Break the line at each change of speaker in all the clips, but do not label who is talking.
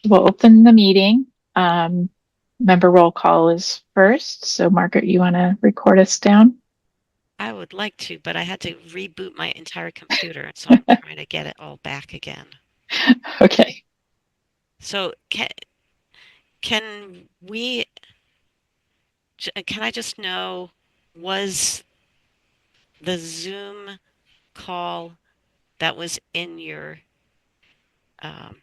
We'll open the meeting. Member roll call is first. So Margaret, you want to record us down?
I would like to, but I had to reboot my entire computer, and so I'm trying to get it all back again.
Okay.
So can we, can I just know, was the Zoom call that was um,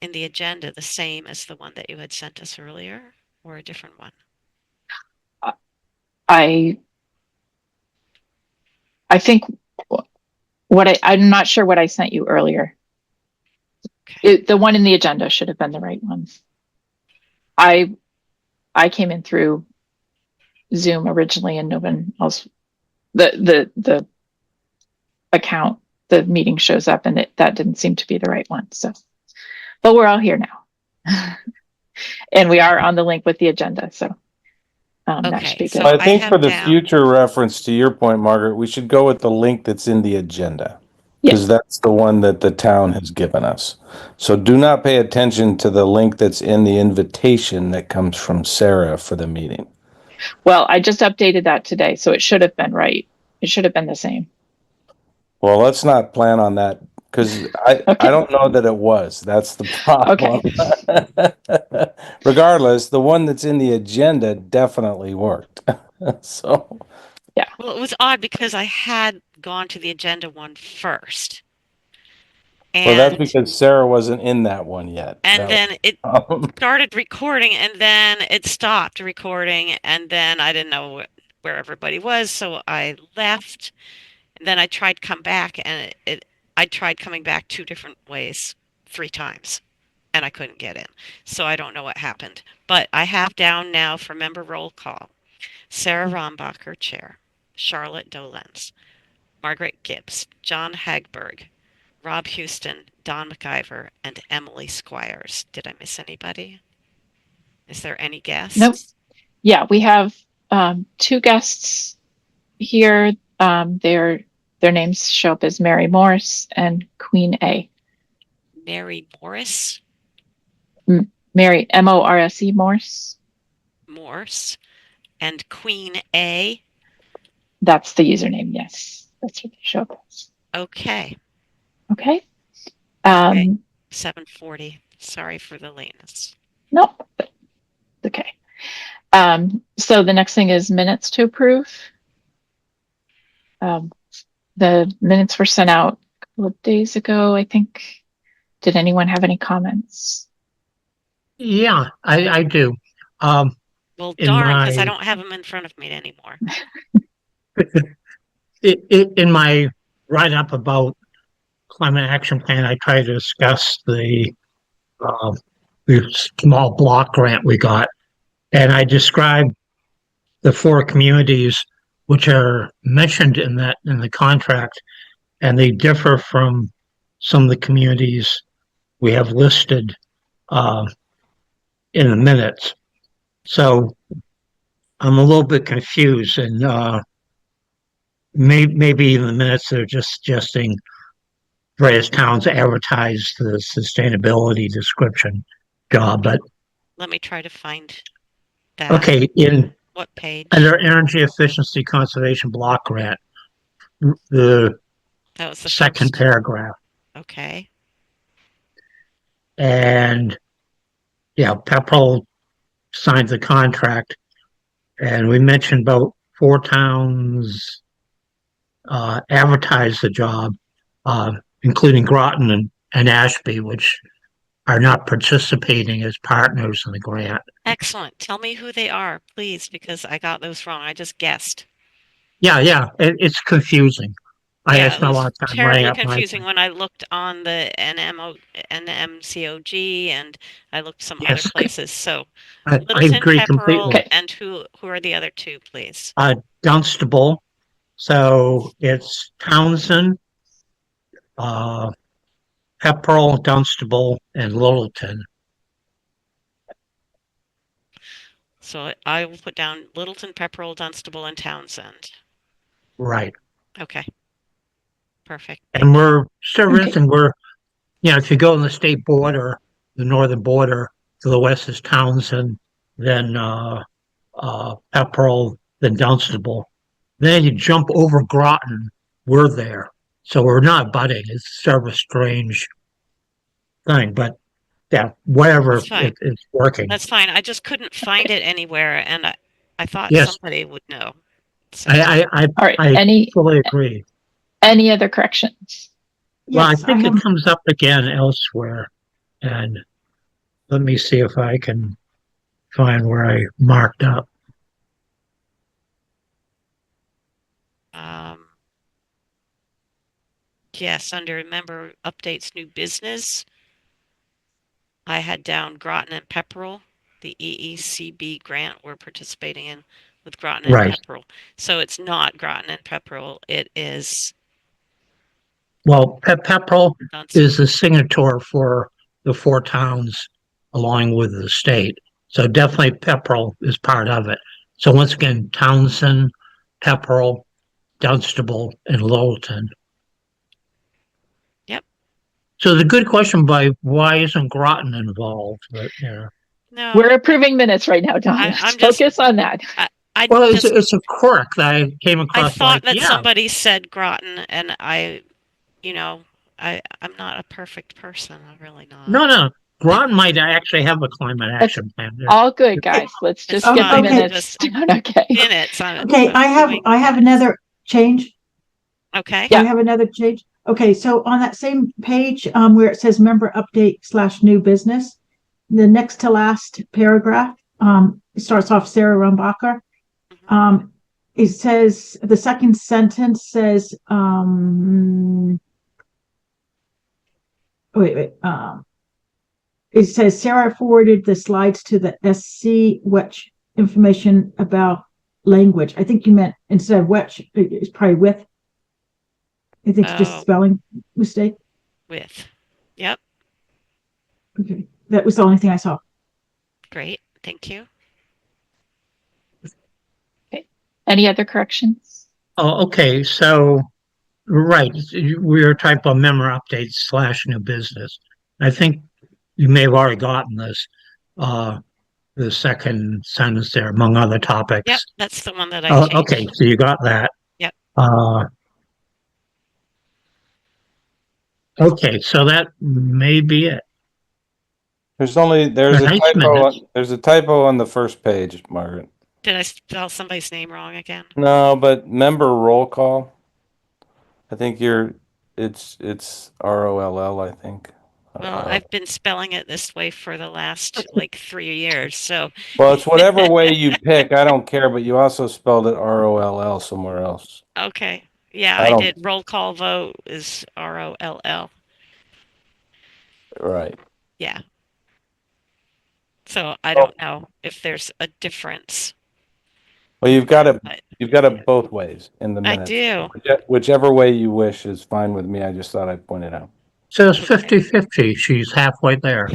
in the agenda the same as the one that you had sent us earlier, or a different one?
I I think I'm not sure what I sent you earlier.
Okay.
The one in the agenda should have been the right one. I I came in through Zoom originally, and no one else. The account, the meeting shows up, and that didn't seem to be the right one. So, but we're all here now, and we are on the link with the agenda. So that should
Okay,
be good.
so
I
I
think for
have
the
down,
future reference to your point, Margaret, we should go with the link that's in the agenda because
Yes.
that's the one that the town has given us. So do not pay attention to the link that's in the invitation that comes from Sarah for the meeting.
Well, I just updated that today, so it should have been right. It should have been the same.
Well, let's not plan on that because I
Okay.
don't know that it was. That's the
Okay.
problem. Regardless, the one that's in the agenda definitely worked. So,
Yeah.
well, it was odd because I had gone to the agenda one first.
well, that's
And
because Sarah wasn't in that one yet.
and
That was
then it
the problem.
started recording and then it stopped recording and then I didn't know where everybody was, so I left. And then I tried come back and I tried coming back two different ways, three times, and I couldn't get in. So I don't know what happened. But I have down now for member roll call: Sarah Rombacher, Chair; Charlotte Dolenz; Margaret Gibbs; John Hagberg; Rob Houston; Don McIver; and Emily Squires. Did I miss anybody? Is there any
Nope.
guests?
Yeah, we have two guests here. Their names show up as Mary Morris and Queen A.
Mary Morris,
Mary Morse Morse.
Morse, and Queen A.
That's the username. Yes, that's what they show up as.
Okay.
Okay.
Okay.
Um,
7:40. Sorry for the lateness.
nope. Okay. So the next thing is minutes to approve. Um, the minutes were sent out a couple of days ago, I think. Did anyone have any comments?
Yeah, I do. Um,
Well,
in
darn,
my
because I don't have them in front of me anymore.
in my write up about climate action plan, I try to discuss uh, the small block grant we got, and I described the four communities which are mentioned in the contract, and they differ from some of the communities we have listed uh, in the minutes. So I'm a little bit confused, and maybe in the minutes they're just suggesting various towns advertise the sustainability description job. But
Let me try to find that.
okay, in
What page?
under energy efficiency conservation block grant, the
That was the
second
first.
paragraph,
Okay.
and yeah, Pepperell signed the contract, and we mentioned about four towns advertised the job, uh, including Groton and Ashby, which are not participating as partners in the grant.
Excellent. Tell me who they are, please, because I got those wrong. I just guessed.
Yeah, it's confusing. I
Yeah, it
spent a lot
was
of time writing
terribly
up my
confusing when I looked on the NMCOG and I looked some other
yes,
places. So
I
Littleton,
agree completely.
Pepperell,
Okay.
and who are the other two, please?
Dunstable, so it's Townsend, uh, Pepperell, Dunstable, and Littleton.
So I will put down Littleton, Pepperell, Dunstable, and Townsend.
Right,
Okay, perfect.
and
Thank you.
we're
Okay.
servicing. if you go on the state border, the northern border, to the west is Townsend, then Pepperell, then Dunstable. Then you jump over Groton, we're there. So we're not butting. It's sort of a strange thing, but yeah, whatever
That's fine.
it's working.
That's fine. I just couldn't find it anywhere, and I thought
Yes,
somebody would know. So,
All right.
I
Any
fully agree.
other corrections?
Well, I
Yes, I
think
have,
it comes up again elsewhere, and let me see if I can find where I marked up.
um, yes, under member updates new business, I had down Groton and Pepperell, the EECB grant we're participating in with Groton and
Right.
Pepperell. So it's not Groton and Pepperell. It is
Well, Pepperell
Dunstable.
is the signator for the 4 towns along with the state. So definitely Pepperell is part of it. So once again, Townsend, Pepperell, Dunstable, and Littleton.
Yep.
So the good question by why isn't Groton involved? But yeah.
No,
We're approving minutes right now, Don.
I'm
Let's
just-
focus on that.
I
Well,
just
it's a quirk that I came
I
across.
thought
like,
that
yeah,
somebody said Groton, and I'm not a perfect person. I'm really not.
no. Groton might actually have a climate action plan.
All good, guys. Let's just
It's
get the
fine.
minutes
Okay.
down. Okay.
Minutes.
okay, I have another change.
Okay.
Yeah.
I have another change. Okay, so on that same page, where it says member update / new business, the next to last paragraph, it starts off Sarah Rumbacher. It says, the second sentence says, it says Sarah forwarded the slides to the SC which information about language. I think you meant instead of which, it's probably with. I think it's just a
Oh.
spelling mistake.
With. Yep.
Okay, that was the only thing I saw.
Great. Thank you.
Any other corrections?
Oh, okay. So, right, we were type of member updates / new business. I think you may have already gotten this. The second sentence there, among other topics.
Yep. That's the one that I
Oh,
changed.
okay, so you got that.
Yep.
Okay, so that may be it.
There's a
Nice
typo.
minutes.
There's a typo on the first page, Margaret.
Did I spell somebody's name wrong again?
No, but member roll call. I think it's ROLL, I think.
Well, I've been spelling it this way for the last like 3 years. So,
Well, it's whatever way you pick. I don't care, but you also spelled it ROLL somewhere else.
okay. Yeah,
I
I
don't-
did. Roll call vote is ROLL.
Right.
Yeah. So I don't know if there's a difference.
Well, you've got it.
But
You've got it both ways in the
I
minutes.
do.
Whichever way you wish is fine with me. I just thought I'd point it out.
So it's 50-50. She's halfway there.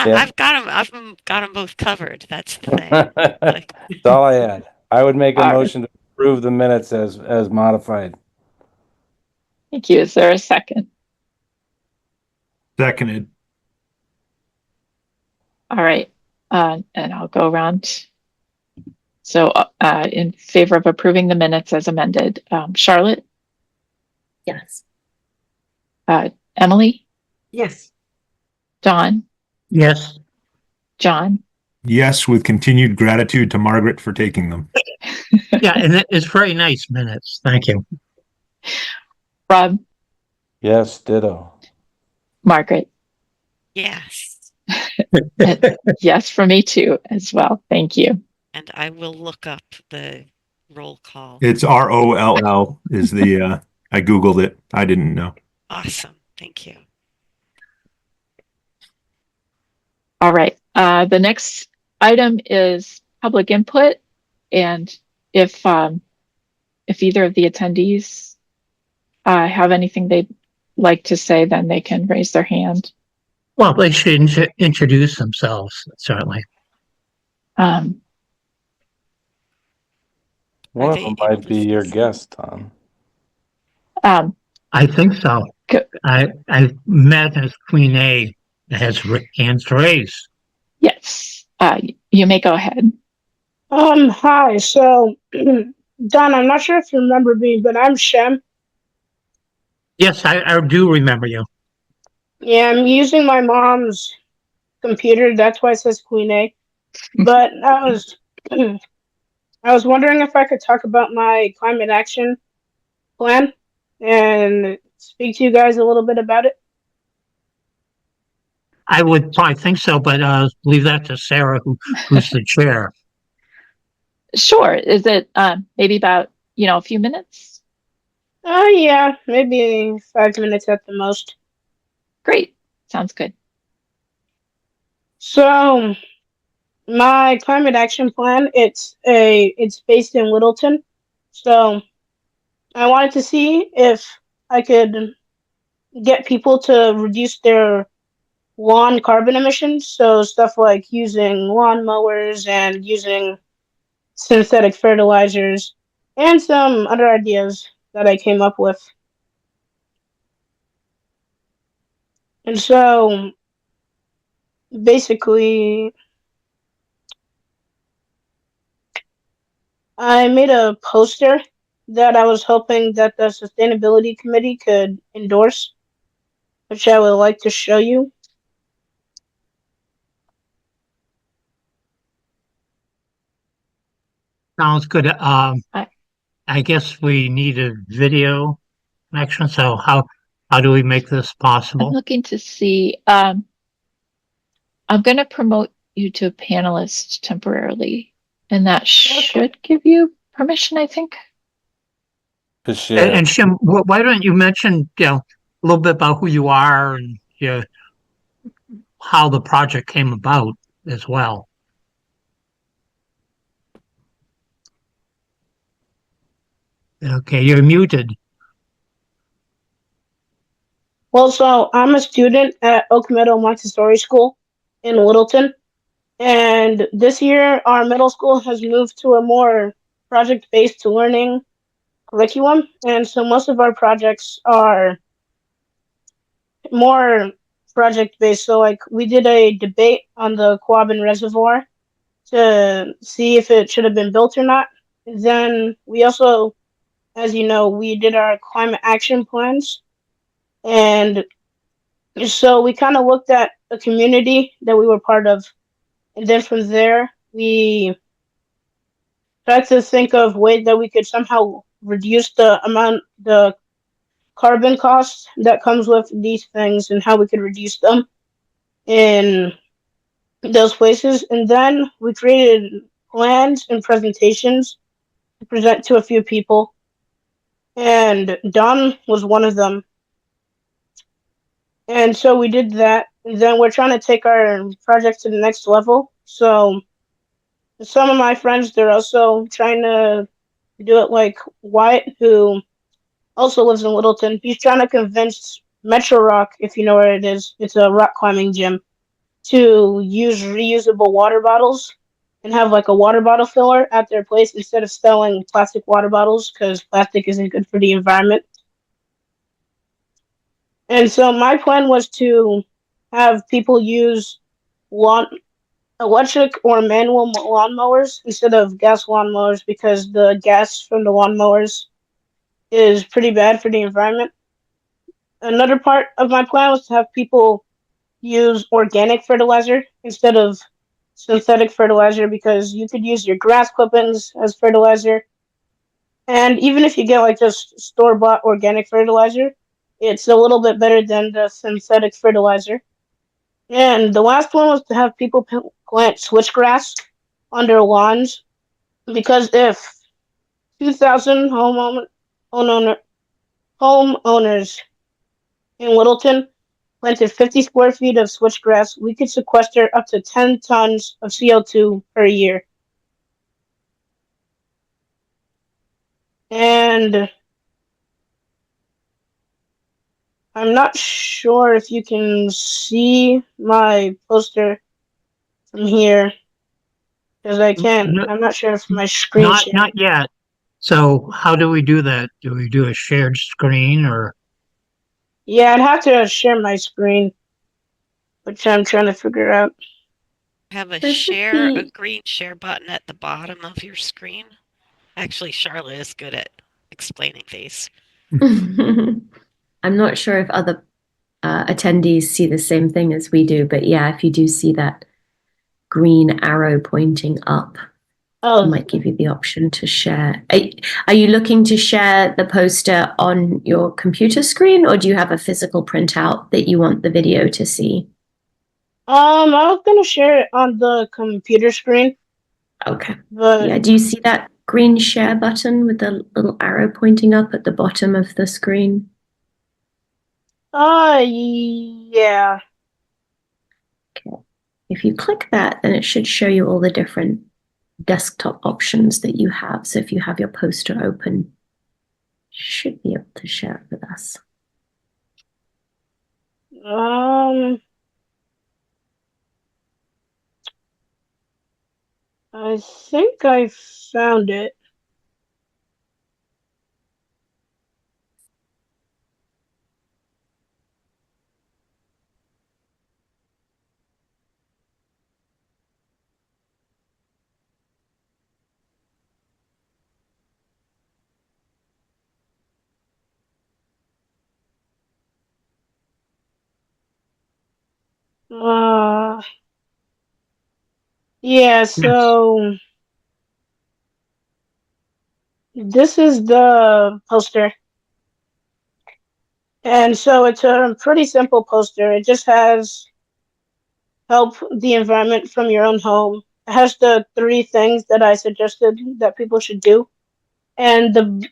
Yeah.
I've got them both covered. That's the thing.
That's all I had. I would make a
All right.
motion to approve the minutes as modified.
Thank you. Is there a second?
Seconded.
All right. And I'll go around. So, in favor of approving the minutes as amended, Charlotte,
Yes.
Emily,
Yes.
Don,
Yes.
John,
Yes, with continued gratitude to Margaret for taking them.
Yeah, and it's very nice minutes. Thank you.
Rob,
Yes, ditto.
Margaret.
Yes.
Yes, for me too, as well. Thank you.
And I will look up the roll call.
It's ROLL is the, I Googled it. I didn't know.
Awesome. Thank you.
All right. The next item is public input. And if either of the attendees have anything they'd like to say, then they can raise their hand.
Well, they should introduce themselves, certainly.
One
Are
of
they
them
able
might
to
be
see
your
some?
guest, Tom.
I think so.
Good.
I met as Queen A has hands raised.
Yes. You may go ahead.
Hi. So, Don, I'm not sure if you remember me, but I'm Shem.
Yes, I do remember you.
Yeah, I'm using my mom's computer. That's why it says Queen A. But I was wondering if I could talk about my climate action plan and speak to you guys a little bit about it.
I would probably think so, but leave that to Sarah, who's the chair.
Sure. Is it maybe about, a few minutes?
Yeah, maybe 5 minutes at the most.
Great. Sounds good.
So, my climate action plan, it's based in Littleton. So, I wanted to see if I could get people to reduce their lawn carbon emissions. So stuff like using lawn mowers and using synthetic fertilizers and some other ideas that I came up with. And so basically, I made a poster that I was hoping that the sustainability committee could endorse, which I would like to show you.
Sounds good.
I-
I guess we need a video connection. So how do we make this
I'm
possible?
looking to see. I'm going to promote you to a panelist temporarily, and that should give you permission, I think.
To share.
And Shim, why don't you mention a little bit about who you are and how the project came about as well? Okay, you're muted.
Well, so I'm a student at Oak Meadow Montessori School in Littleton. And this year, our middle school has moved to a more project based learning curriculum. And so most of our projects are more project based. So, like, we did a debate on the Quabbin Reservoir to see if it should have been built or not. Then we also, as you know, we did our climate action plans. And so we kind of looked at a community that we were part of. And then from there, we tried to think of ways that we could somehow reduce the carbon cost that comes with these things and how we could reduce them in those places. And then we created plans and presentations to present to a few people. And Don was one of them. And so we did that. And then we're trying to take our project to the next level. So some of my friends, they're also trying to do it, like Wyatt, who also lives in Littleton. He's trying to convince Metro Rock, if you know where it is, it's a rock climbing gym, to use reusable water bottles and have like a water bottle filler at their place instead of selling plastic water bottles because plastic isn't good for the environment. And so my plan was to have people use lawn electric or manual lawnmowers instead of gas lawnmowers because the gas from the lawnmowers is pretty bad for the environment. Another part of my plan was to have people use organic fertilizer instead of synthetic fertilizer because you could use your grass clippings as fertilizer. And even if you get like just store-bought organic fertilizer, it's a little bit better than the synthetic fertilizer. And the last one was to have people plant switchgrass on their lawns because if 2,000 homeowners in Littleton planted 50 square feet of switchgrass, we could sequester up to 10 tons of CO2 per year. And I'm not sure if you can see my poster from here because I can't. I'm not sure if my screen
Not
share.
not yet. So how do we do that? Do we do a shared screen or?
Yeah, I'd have to share my screen, which I'm trying to figure out.
Have a
There should
share, a
be.
green share button at the bottom of your screen. Actually, Charlotte is good at explaining these.
I'm not sure if other attendees see the same thing as we do, but yeah, if you do see that green arrow pointing up, it
Oh,
might give you the option to share. Are you looking to share the poster on your computer screen, or do you have a physical printout that you want the video to see?
I was gonna share it on the computer screen,
Okay.
but
Yeah, do you see that green share button with the little arrow pointing up at the bottom of the screen?
yeah.
Okay. If you click that, then it should show you all the different desktop options that you have. So if you have your poster open, you should be able to share it with us.
I think I found it. Uh, yeah,
Yes.
so this is the poster. And so it's a pretty simple poster. It just has help the environment from your own home. It has the 3 things that I suggested that people should do. And the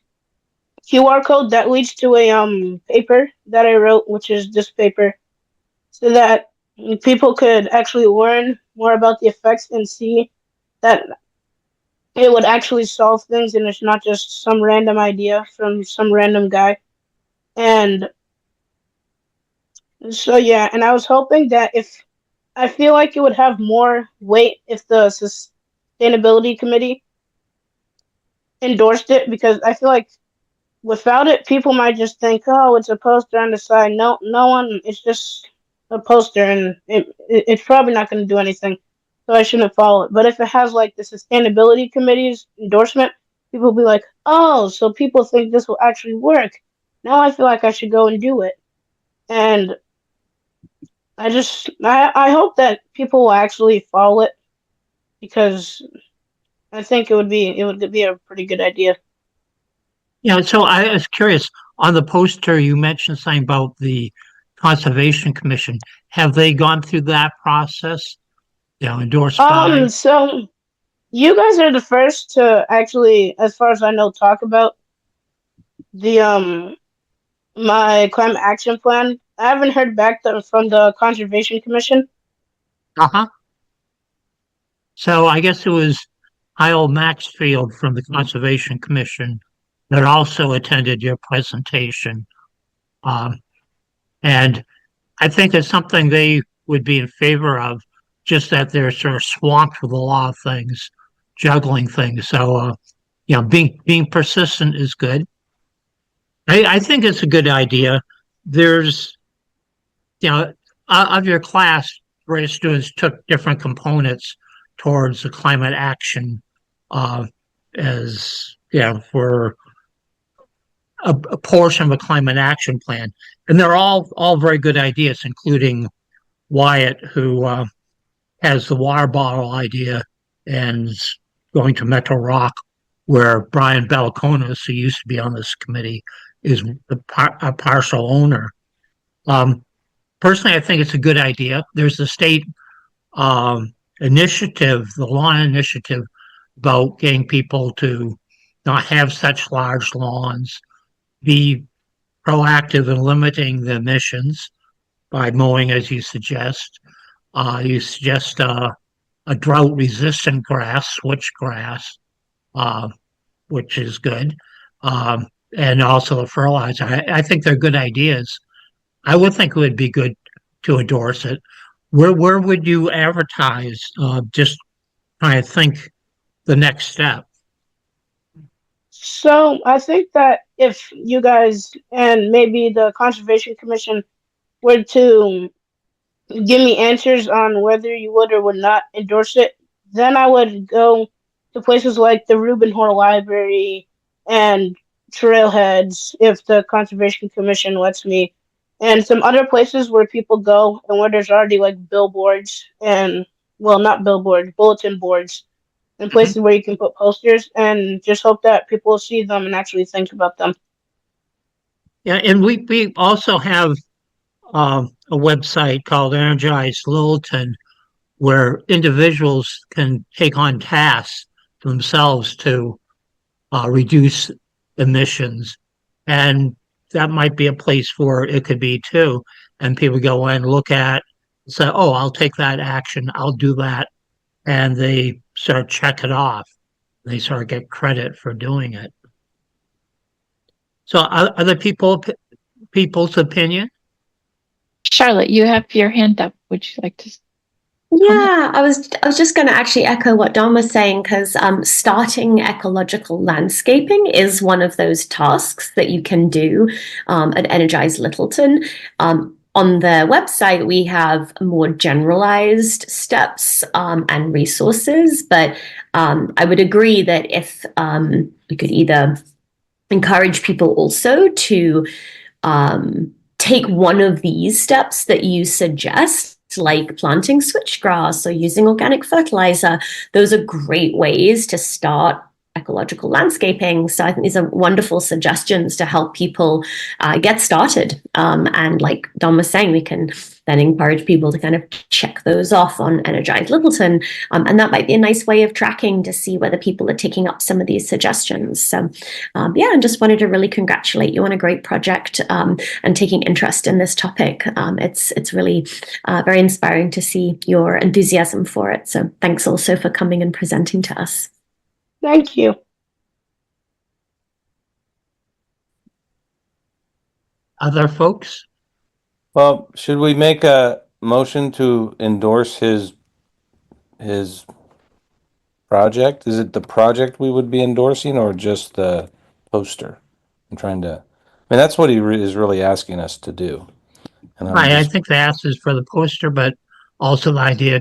QR code that leads to a paper that I wrote, which is this paper, so that people could actually learn more about the effects and see that it would actually solve things and it's not just some random idea from some random guy. And so yeah, and I was hoping that if I feel like it would have more weight if the sustainability committee endorsed it, because I feel like without it, people might just think, "Oh, it's a poster on the side." No, no one. It's just a poster, and it's probably not going to do anything. So I shouldn't follow it. But if it has like the sustainability committee's endorsement, people will be like, "Oh, so people think this will actually work." Now I feel like I should go and do it. And I hope that people will actually follow it, because I think it would be a pretty good idea.
Yeah, so I was curious, on the poster, you mentioned something about the Conservation Commission. Have they gone through that process? Endorsed by?
So you guys are the first to actually, as far as I know, talk about the my climate action plan. I haven't heard back from the Conservation Commission.
Uh-huh. So I guess it was Kyle Maxfield from the Conservation Commission that also attended your presentation. Um, and I think it's something they would be in favor of, just that they're sort of swamped with a lot of things, juggling things. So, being persistent is good. I think it's a good idea. There's, of your class, various students took different components towards the climate action, uh, as for a portion of a climate action plan, and they're all very good ideas, including Wyatt, who has the water bottle idea and is going to Metro Rock, where Brian Balakonis, who used to be on this committee, is a partial owner. Um, Personally, I think it's a good idea. There's the state initiative, the lawn initiative, about getting people to not have such large lawns, be proactive in limiting the emissions by mowing, as you suggest. You suggest a drought-resistant grass, switchgrass, uh, which is good, and also the fertilizer. I think they're good ideas. I would think it would be good to endorse it. Where would you advertise? Just trying to think the next step.
So I think that if you guys and maybe the Conservation Commission were to give me answers on whether you would or would not endorse it, then I would go to places like the Reuben Hoare Library and trailheads if the Conservation Commission lets me, and some other places where people go and where there's already like billboards and, well, not billboards, bulletin boards, and places where you can put posters, and just hope that people see them and actually think about them.
Yeah, and we also have a website called Energize Littleton, where individuals can take on tasks themselves to reduce emissions, and that might be a place for it could be too. And people go in, look at, say, "Oh, I'll take that action. I'll do that," and they sort of check it off. They sort of get credit for doing it. So, other people's opinion?
Charlotte, you have your hand up. Would you like to?
Yeah, I was just going to actually echo what Don was saying, because starting ecological landscaping is one of those tasks that you can do at Energize Littleton. On the website, we have more generalized steps and resources, but I would agree that if we could either encourage people also to take one of these steps that you suggest, like planting switchgrass or using organic fertilizer. Those are great ways to start ecological landscaping. So I think these are wonderful suggestions to help people get started. And like Don was saying, we can then encourage people to kind of check those off on Energize Littleton. And that might be a nice way of tracking to see whether people are taking up some of these suggestions. So yeah, I just wanted to really congratulate you on a great project and taking interest in this topic. It's really very inspiring to see your enthusiasm for it. So thanks also for coming and presenting to us.
Thank you.
Other folks?
Well, should we make a motion to endorse his project? Is it the project we would be endorsing or just the poster? I'm trying to, I mean, that's what he is really asking us to do. And
I think the ask is for the poster, but also the idea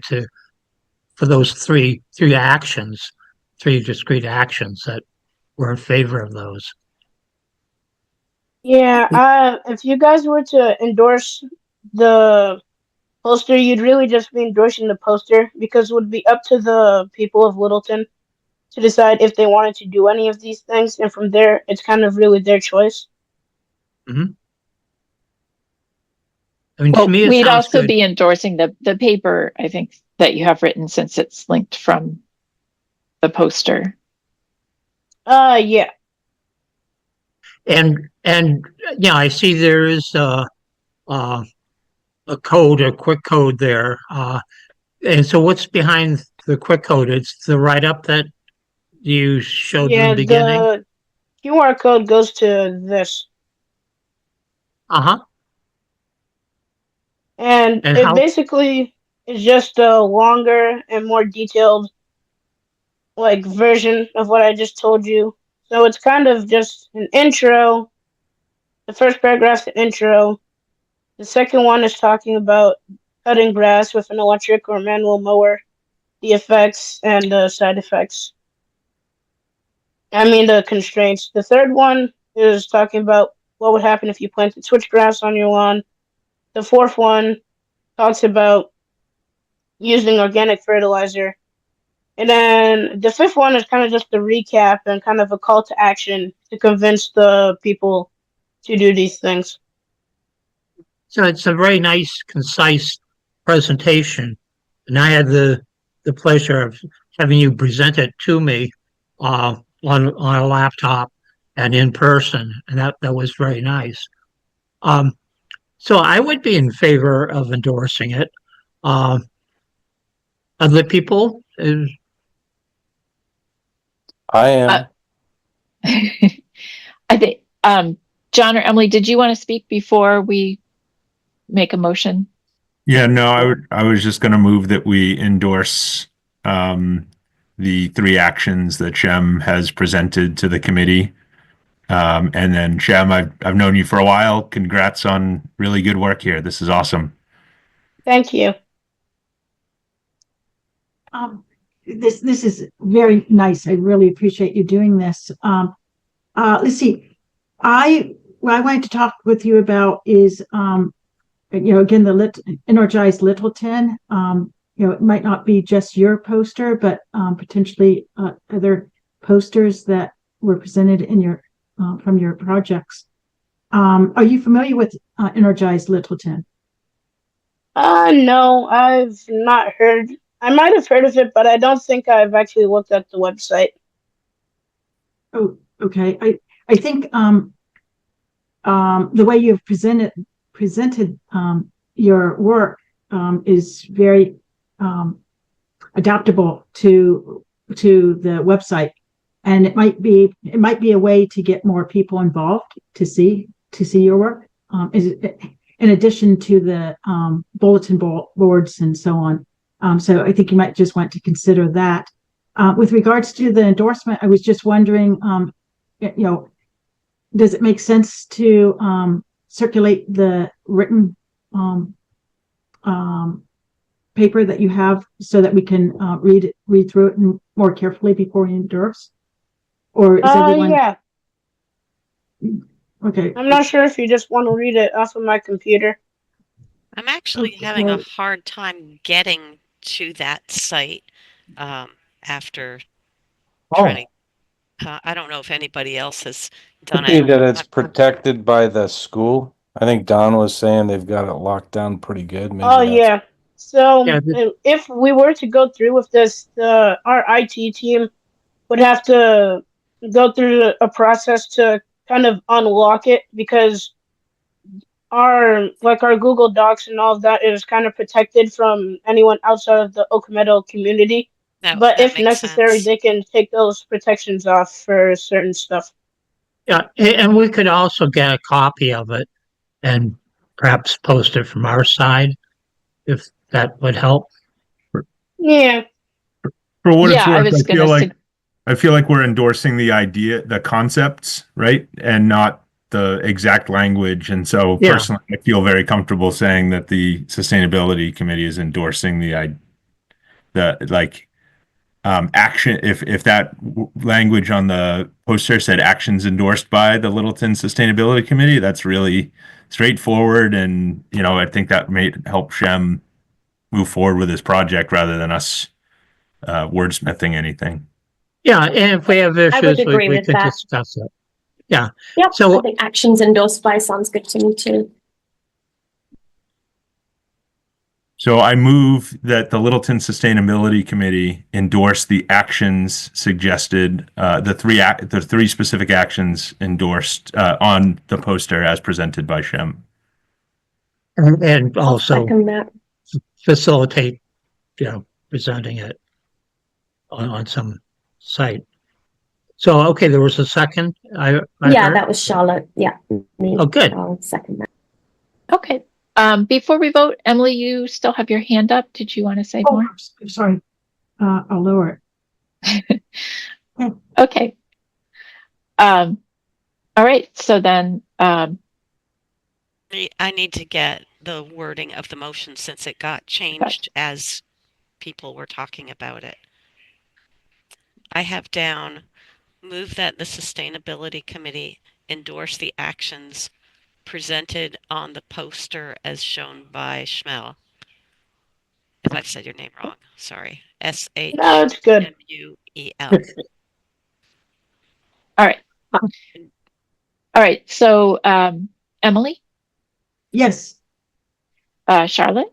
for those three actions, three discrete actions, that we're in favor of those.
Yeah, if you guys were to endorse the poster, you'd really just be endorsing the poster, because it would be up to the people of Littleton to decide if they wanted to do any of these things, and from there, it's kind of really their choice.
Mm-hmm. I mean,
Well,
to me, it
we'd
sounds
also
good.
be endorsing the paper, I think, that you have written, since it's linked from the poster.
Yeah.
And yeah, I see there is a code, a quick code there. And so what's behind the quick code? It's the write-up that you showed in the beginning?
The QR code goes to this.
Uh-huh.
And
And
it
how-
basically is just a longer and more detailed like version of what I just told you. So it's kind of just an intro. The first paragraph's an intro. The second one is talking about cutting grass with an electric or manual mower, the effects and the side effects. I mean, the constraints. The third one is talking about what would happen if you planted switchgrass on your lawn. The fourth one talks about using organic fertilizer. And then the fifth one is kind of just a recap and kind of a call to action to convince the people to do these things.
So it's a very nice, concise presentation. And I had the pleasure of having you present it to me on a laptop and in person. And that was very nice. So I would be in favor of endorsing it. Other people?
I am.
I think, John or Emily, did you want to speak before we make a motion?
Yeah, no, I was just going to move that we endorse the three actions that Shem has presented to the committee. And then Shem, I've known you for a while. Congrats on really good work here. This is awesome.
Thank you.
This is very nice. I really appreciate you doing this. Let's see. What I wanted to talk with you about is, again, the Energize Littleton. It might not be just your poster, but potentially other posters that were presented in your from your projects. Are you familiar with Energize Littleton?
No, I've not heard. I might have heard of it, but I don't think I've actually looked at the website.
Oh, okay. I think the way you've presented your work is very adaptable to the website, and it might be a way to get more people involved to see your work. In addition to the bulletin boards and so on. So I think you might just want to consider that. With regards to the endorsement, I was just wondering, does it make sense to circulate the written paper that you have so that we can read through it more carefully before we endorse? Or is everyone?
Yeah.
Okay.
I'm not sure if you just want to read it off of my computer.
I'm actually having a hard time getting to that site after trying to. I don't know if anybody else has done
Could be
it.
that it's protected by the school. I think Don was saying they've got it locked down pretty good. Maybe that's-
Yeah. So
Yeah,
if we were to go through with this, our IT team would have to go through a process to kind of unlock it, because our Google Docs and all of that is kind of protected from anyone outside of the Oak Meadow community. But
That
if
makes
necessary,
sense.
they can take those protections off for certain stuff.
Yeah, and we could also get a copy of it and perhaps post it from our side, if that would help.
Yeah.
For what it's
Yeah, I
worth,
was
I feel
gonna
like I feel like we're endorsing the idea, the concepts, right? And not the exact language. And so
Yeah.
personally, I feel very comfortable saying that the sustainability committee is endorsing action. If that language on the poster said actions endorsed by the Littleton Sustainability Committee, that's really straightforward. And, I think that may help Shem move forward with his project rather than us wordsmithing anything.
Yeah, and if we have
I would
issues,
agree
we
with
could
that.
discuss it. Yeah.
Yep,
So-
I think actions endorsed by sounds good to me too.
So I move that the Littleton Sustainability Committee endorse the actions suggested, the three specific actions endorsed on the poster as presented by Shem.
And
I'll
also
second that.
facilitate, presenting it on some site. So, okay, there was a second. I
Yeah,
heard.
that was Charlotte. Yeah, me.
Oh, good.
I'll second that.
Okay. Before we vote, Emily, you still have your hand up. Did you want to say
Oh,
more?
I'm sorry. I'll lower it.
Okay. All right. So then,
I need to get the wording of the motion since it got changed as people were talking about it. I have down, move that the Sustainability Committee endorse the actions presented on the poster as shown by Schmel. If I've said your name wrong, sorry. SHMUEL.
No, it's good.
all right. All right. So, Emily,
Yes.
Charlotte,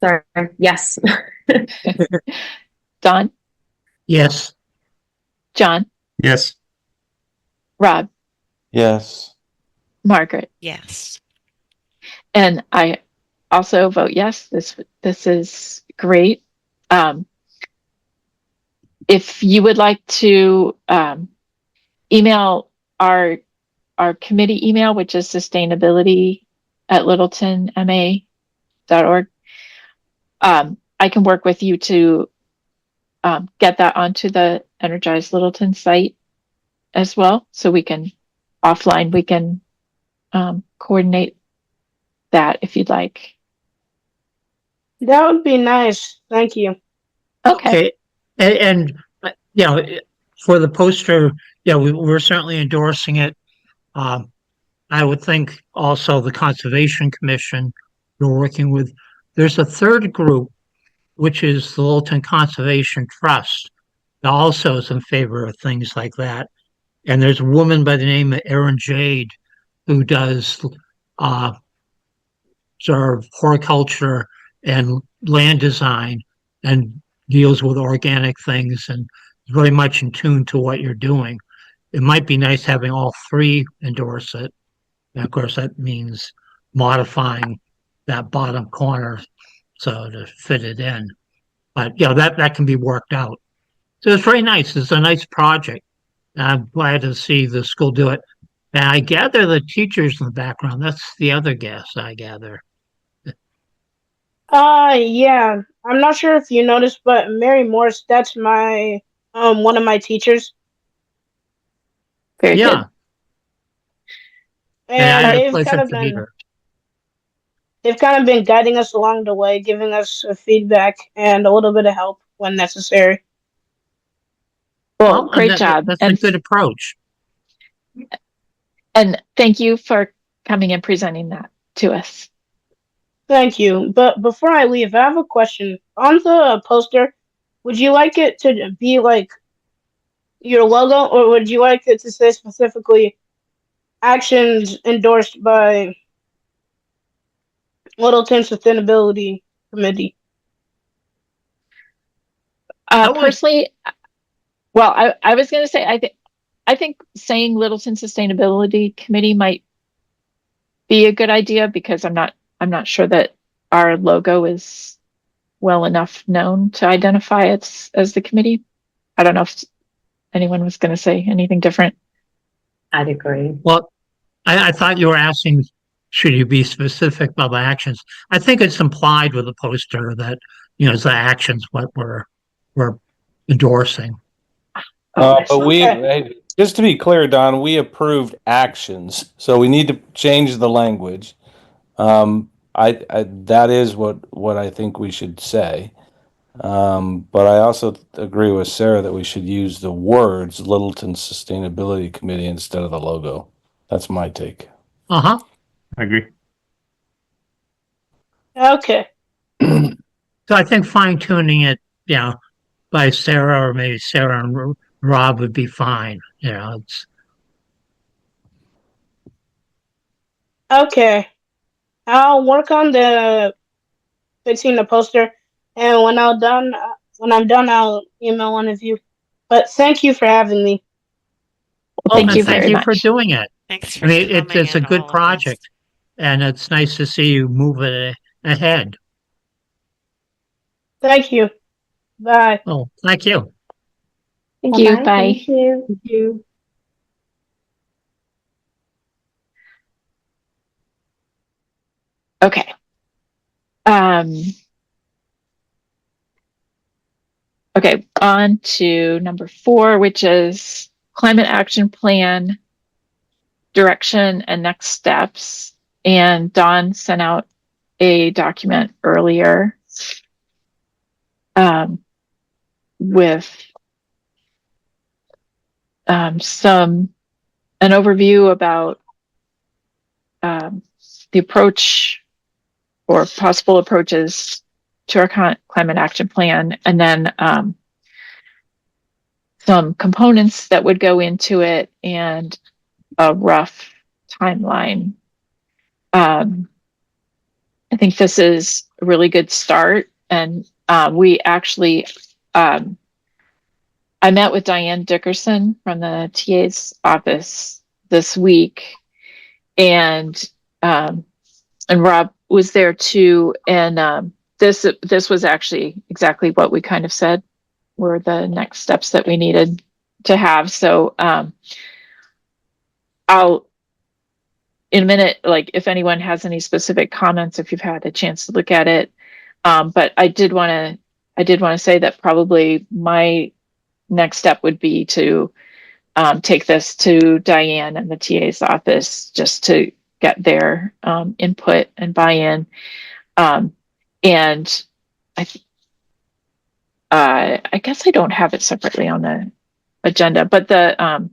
Sorry. Yes.
Don,
Yes.
John,
Yes.
Rob,
Yes.
Margaret,
Yes.
and I also vote yes. This is great. If you would like to email our committee email, which is sustainability@littletonma.org, I can work with you to get that onto the Energize Littleton site as well, so we can offline, we can coordinate that if you'd like.
That would be nice. Thank you.
Okay.
You know, for the poster, yeah, we're certainly endorsing it. I would think also the Conservation Commission we're working with. There's a third group, which is the Littleton Conservation Trust, that also is in favor of things like that. And there's a woman by the name of Erin Jade who does sort of horticulture and land design and deals with organic things and very much in tune to what you're doing. It might be nice having all three endorse it. And of course, that means modifying that bottom corner so to fit it in. But you know, that can be worked out. So it's very nice. It's a nice project. And I'm glad to see the school do it. And I gather the teachers in the background. That's the other guess I gather.
Yeah. I'm not sure if you noticed, but Mary Morse, that's my one of my teachers.
Very
Yeah.
good.
And I
And
had a pleasure to meet her.
they've kind of been guiding us along the way, giving us feedback and a little bit of help when necessary.
Well, great job.
That's a good approach.
And thank you for coming and presenting that to us.
Thank you. But before I leave, I have a question. On the poster, would you like it to be like your logo, or would you like it to say specifically actions endorsed by Littleton Sustainability Committee?
Personally, well, I was going to say, I think saying Littleton Sustainability Committee might be a good idea, because I'm not sure that our logo is well enough known to identify it as the committee. I don't know if anyone was going to say anything different.
I'd agree.
Well, I thought you were asking, should you be specific about the actions? I think it's implied with the poster that, you know, it's the actions what we're endorsing.
But we,
Okay.
just to be clear, Don, we approved actions, so we need to change the language. I that is what I think we should say. But I also agree with Sarah that we should use the words Littleton Sustainability Committee instead of the logo. That's my take.
Uh-huh.
I agree.
Okay.
So I think fine tuning it, you know, by Sarah, or maybe Sarah and Rob would be fine. You know, it's
Okay. I'll work on the fixing the poster, and when I'm done, I'll email one of you. But thank you for having me.
Well, thank
and
you
thank
very
you
much.
for doing it.
Thanks
I
for
mean,
coming
it's a
and
good
all of this.
project, and it's nice to see you move it ahead.
Thank you. Bye.
Oh, thank you.
Thank you.
Bye-bye.
Bye.
Thank you.
Thank you.
Okay. Okay, on to number 4, which is climate action plan direction and next steps. And Dawn sent out a document earlier with an overview about the approach or possible approaches to our climate action plan, and then some components that would go into it and a rough timeline. I think this is a really good start, and we actually I met with Diane Dickerson from the TA's office this week, and Rob was there too, and this was actually exactly what we kind of said were the next steps that we needed to have. So I'll in a minute, like, if anyone has any specific comments, if you've had a chance to look at it, but I did want to say that probably my next step would be to take this to Diane and the TA's office just to get their input and buy-in. And I guess I don't have it separately on the agenda, but the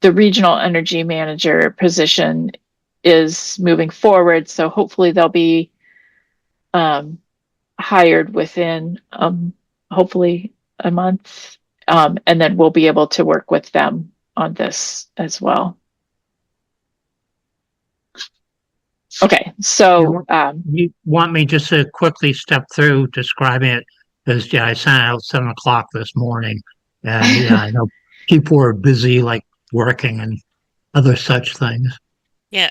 regional energy manager position is moving forward. So hopefully they'll be hired within hopefully a month. And then we'll be able to work with them on this as well. Okay, so
You want me just to quickly step through describing it? Because I sent out 7 o'clock this morning, and I know people are busy, like working and other such things.
Yeah,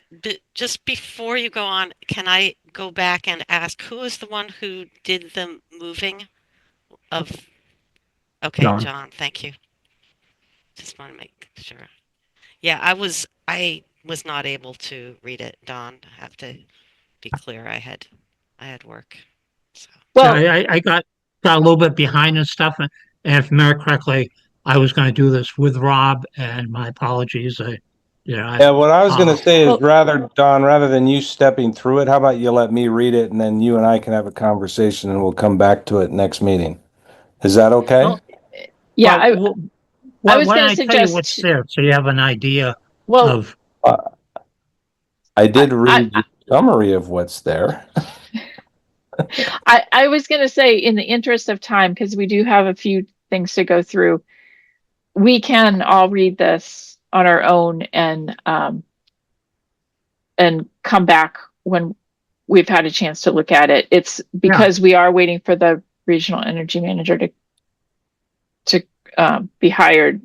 just before you go on, can I go back and ask who is the one who did the moving of? Okay,
John.
John, thank you. Just want to make sure. Yeah, I was not able to read it, Don. I have to be clear. I had work. So.
well,
I got a little bit behind and stuff, and if I remember correctly, I was going to do this with Rob, and my apologies.
Yeah, what I was going to say is
well-
rather than you stepping through it, how about you let me read it and then you and I can have a conversation and we'll come back to it next meeting. Is that okay?
Well,
yeah,
I was
going to
tell you
suggest
what's there so you have an idea
well,
of.
I did read the summary of what's there.
I was going to say, in the interest of time, because we do have a few things to go through, we can all read this on our own and come back when we've had a chance to look at it. It's because we are waiting for the regional energy manager to be hired.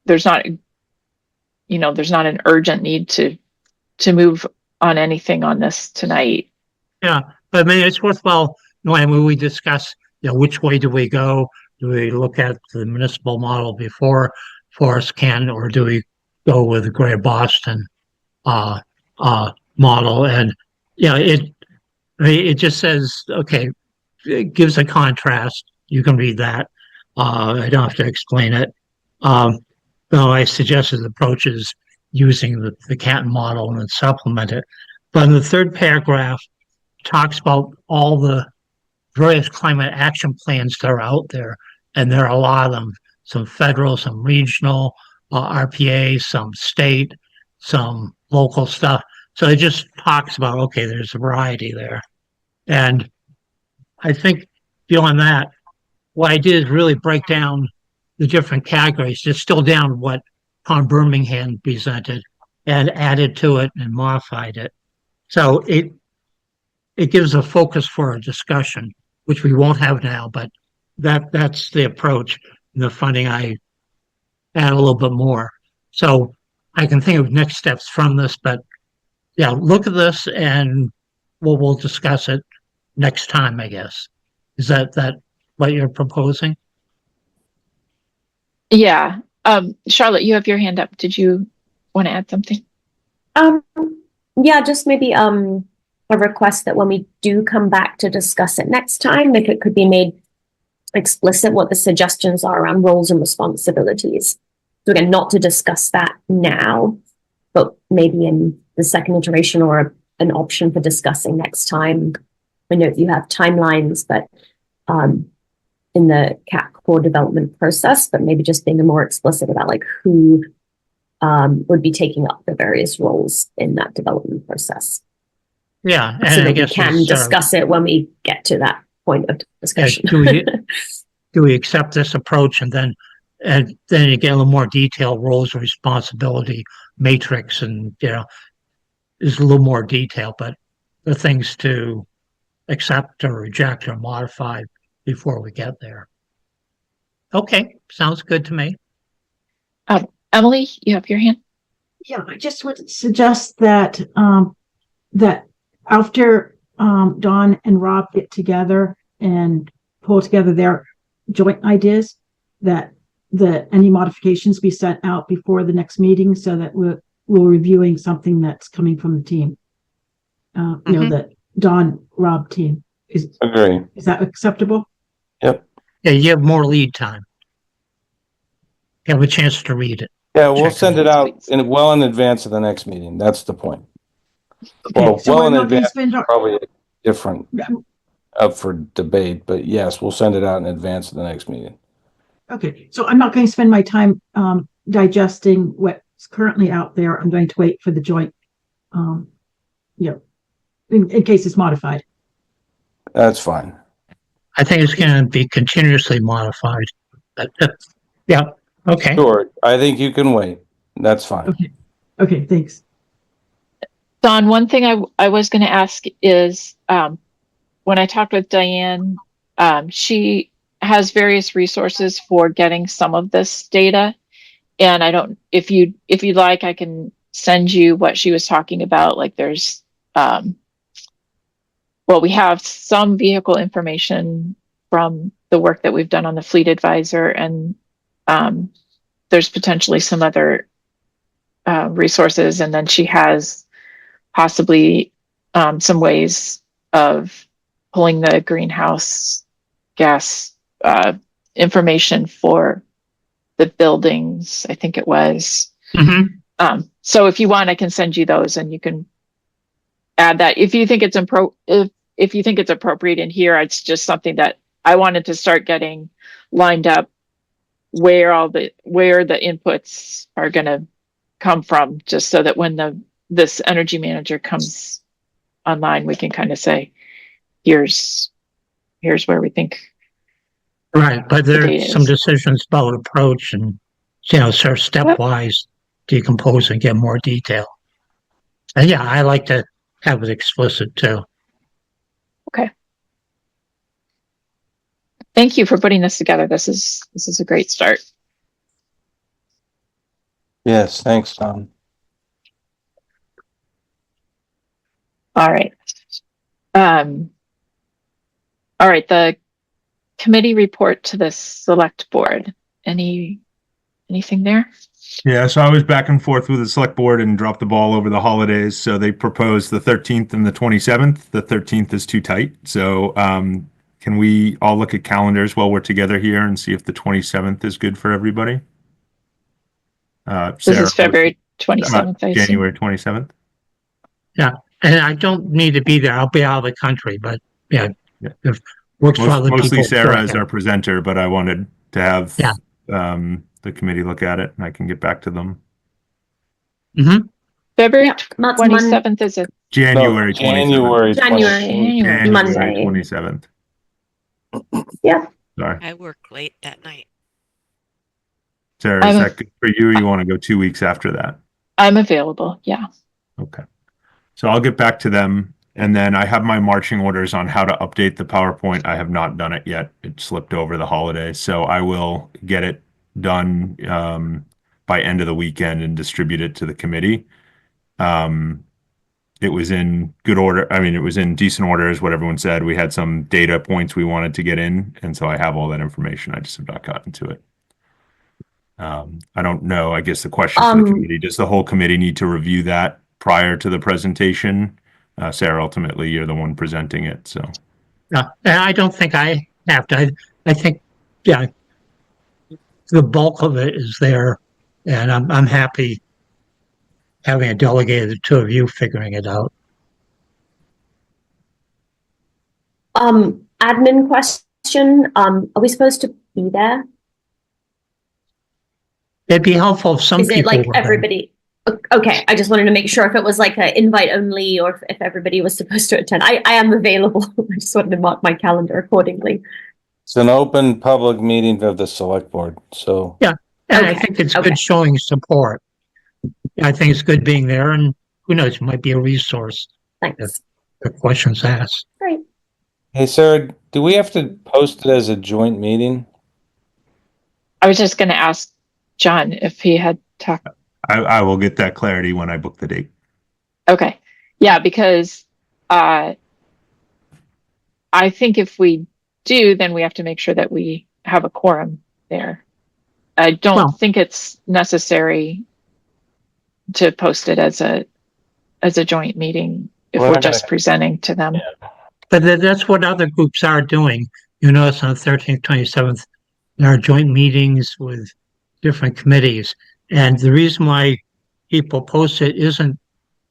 There's not an urgent need to move on anything on this tonight.
Yeah, but I mean, it's worthwhile knowing when we discuss, which way do we go? Do we look at the municipal model before Forest Can, or do we go with the Greater Boston model? And it just says, okay, it gives a contrast. You can read that. I don't have to explain it. Though I suggested the approach is using the Canton model and then supplement it. But in the third paragraph, talks about all the various climate action plans that are out there, and there are a lot of them. Some federal, some regional, RPA, some state, some local stuff. So it just talks about, okay, there's a variety there. And I think beyond that, what I did is really break down the different categories, distilled down what Tom Birmingham presented and added to it and modified it. So it gives a focus for a discussion, which we won't have now, but that's the approach. The funding, I add a little bit more. So I can think of next steps from this, but yeah, look at this and we'll discuss it next time, I guess. Is that what you're proposing?
Yeah. Charlotte, you have your hand up. Did you want to add something?
Yeah, just maybe a request that when we do come back to discuss it next time, if it could be made explicit what the suggestions are around roles and responsibilities. So again, not to discuss that now, but maybe in the second iteration or an option for discussing next time. I know you have timelines, but in the CAC core development process, but maybe just being more explicit about like who would be taking up the various roles in that development process.
Yeah, and
so that
I guess
we can discuss it when we get to that point of discussion.
Do we accept this approach and then you get a little more detailed roles and responsibility matrix, and there's a little more detail, but the things to accept or reject or modify before we get there. Okay, sounds good to me.
Emily, you have your hand.
Yeah, I just would suggest that that after Don and Rob get together and pull together their joint ideas, that any modifications be sent out before the next meeting, so that we're reviewing something that's coming from the team. The Don Rob team.
Agree.
Is that acceptable?
Yep.
Yeah, you have more lead time. You have a chance to read it.
Yeah, we'll
Check
send
it.
it out well in advance of the next meeting. That's the point.
Okay,
Well,
so
well
we're
in
not going to
advance,
spend our,
probably different up for debate, but yes, we'll send it out in advance of the next meeting.
okay, so I'm not going to spend my time digesting what's currently out there. I'm going to wait for the joint, in case it's modified.
That's fine.
I think it's going to be continuously modified. Yeah. Okay.
Sure. I think you can wait. That's fine.
Okay. Okay, thanks.
Don, one thing I was going to ask is when I talked with Diane, she has various resources for getting some of this data. And I don't, if you'd like, I can send you what she was talking about. Like there's, well, we have some vehicle information from the work that we've done on the Fleet Advisor, and there's potentially some other resources. And then she has possibly some ways of pulling the greenhouse gas information for the buildings, I think it was.
Mm-hmm.
So if you want, I can send you those and you can add that. If you think it's if you think it's appropriate in here, it's just something that I wanted to start getting lined up where the inputs are going to come from, just so that when this energy manager comes online, we can kind of say, here's where we think.
Right, but
data
there's some
is.
decisions about approach and, sort of stepwise decompose and get more detail. And yeah, I like to have it explicit too.
Okay. Thank you for putting this together. This is a great start.
Yes, thanks, Tom.
All right. All right, the committee report to the select board. Anything there?
Yeah, so I was back and forth with the select board and dropped the ball over the holidays. So they proposed the 13th and the 27th. The 13th is too tight. So can we all look at calendars while we're together here and see if the 27th is good for everybody?
This
Sarah,
is February 27th, I assume.
January 27th.
And I don't need to be there. I'll be out of the country, but yeah, if works for other
Mostly
people.
Sarah
sure.
is our presenter, but I wanted to have
Yeah.
the committee look at it and I can get back to them.
Mm-hmm.
February
Yep, that's
27th is a
January
No,
27th.
January. Monday.
27th.
Yeah.
Sorry.
I work late that night.
Sarah, is that good for you, or you want to go 2 weeks after that?
I'm available. Yeah.
Okay. So I'll get back to them. And then I have my marching orders on how to update the PowerPoint. I have not done it yet. It slipped over the holiday. So I will get it done by end of the weekend and distribute it to the committee. It was in good order. I mean, it was in decent order, is what everyone said. We had some data points we wanted to get in. And so I have all that information. I just have not gotten to it. I don't know. I guess the question for the committee, does the whole committee need to review that prior to the presentation? Sarah, ultimately, you're the one presenting it. So
And I don't think I have to. I think, yeah, the bulk of it is there, and I'm happy having a delegated the two of you figuring it out.
Admin question. Are we supposed to be there?
It'd be helpful if some
Is it
people
like
were there.
everybody? Okay, I just wanted to make sure if it was like an invite only or if everybody was supposed to attend. I am available. I just wanted to mark my calendar accordingly.
It's an open public meeting of the select board. So
And I
Okay,
think it's
okay.
good showing support. I think it's good being there, and who knows, it might be a resource
Thanks.
if questions asked.
Great.
hey, Sarah, do we have to post it as a joint meeting?
I was just going to ask John if he had talked.
I will get that clarity when I book the date.
Okay. Yeah, because I think if we do, then we have to make sure that we have a quorum there. I don't think it's necessary to post it as a joint meeting if
Well,
we're
I'm
just
gonna-
presenting to them.
Yeah.
But that's what other groups are doing. you notice on the 13th, 27th, there are joint meetings with different committees. And the reason why people post it isn't,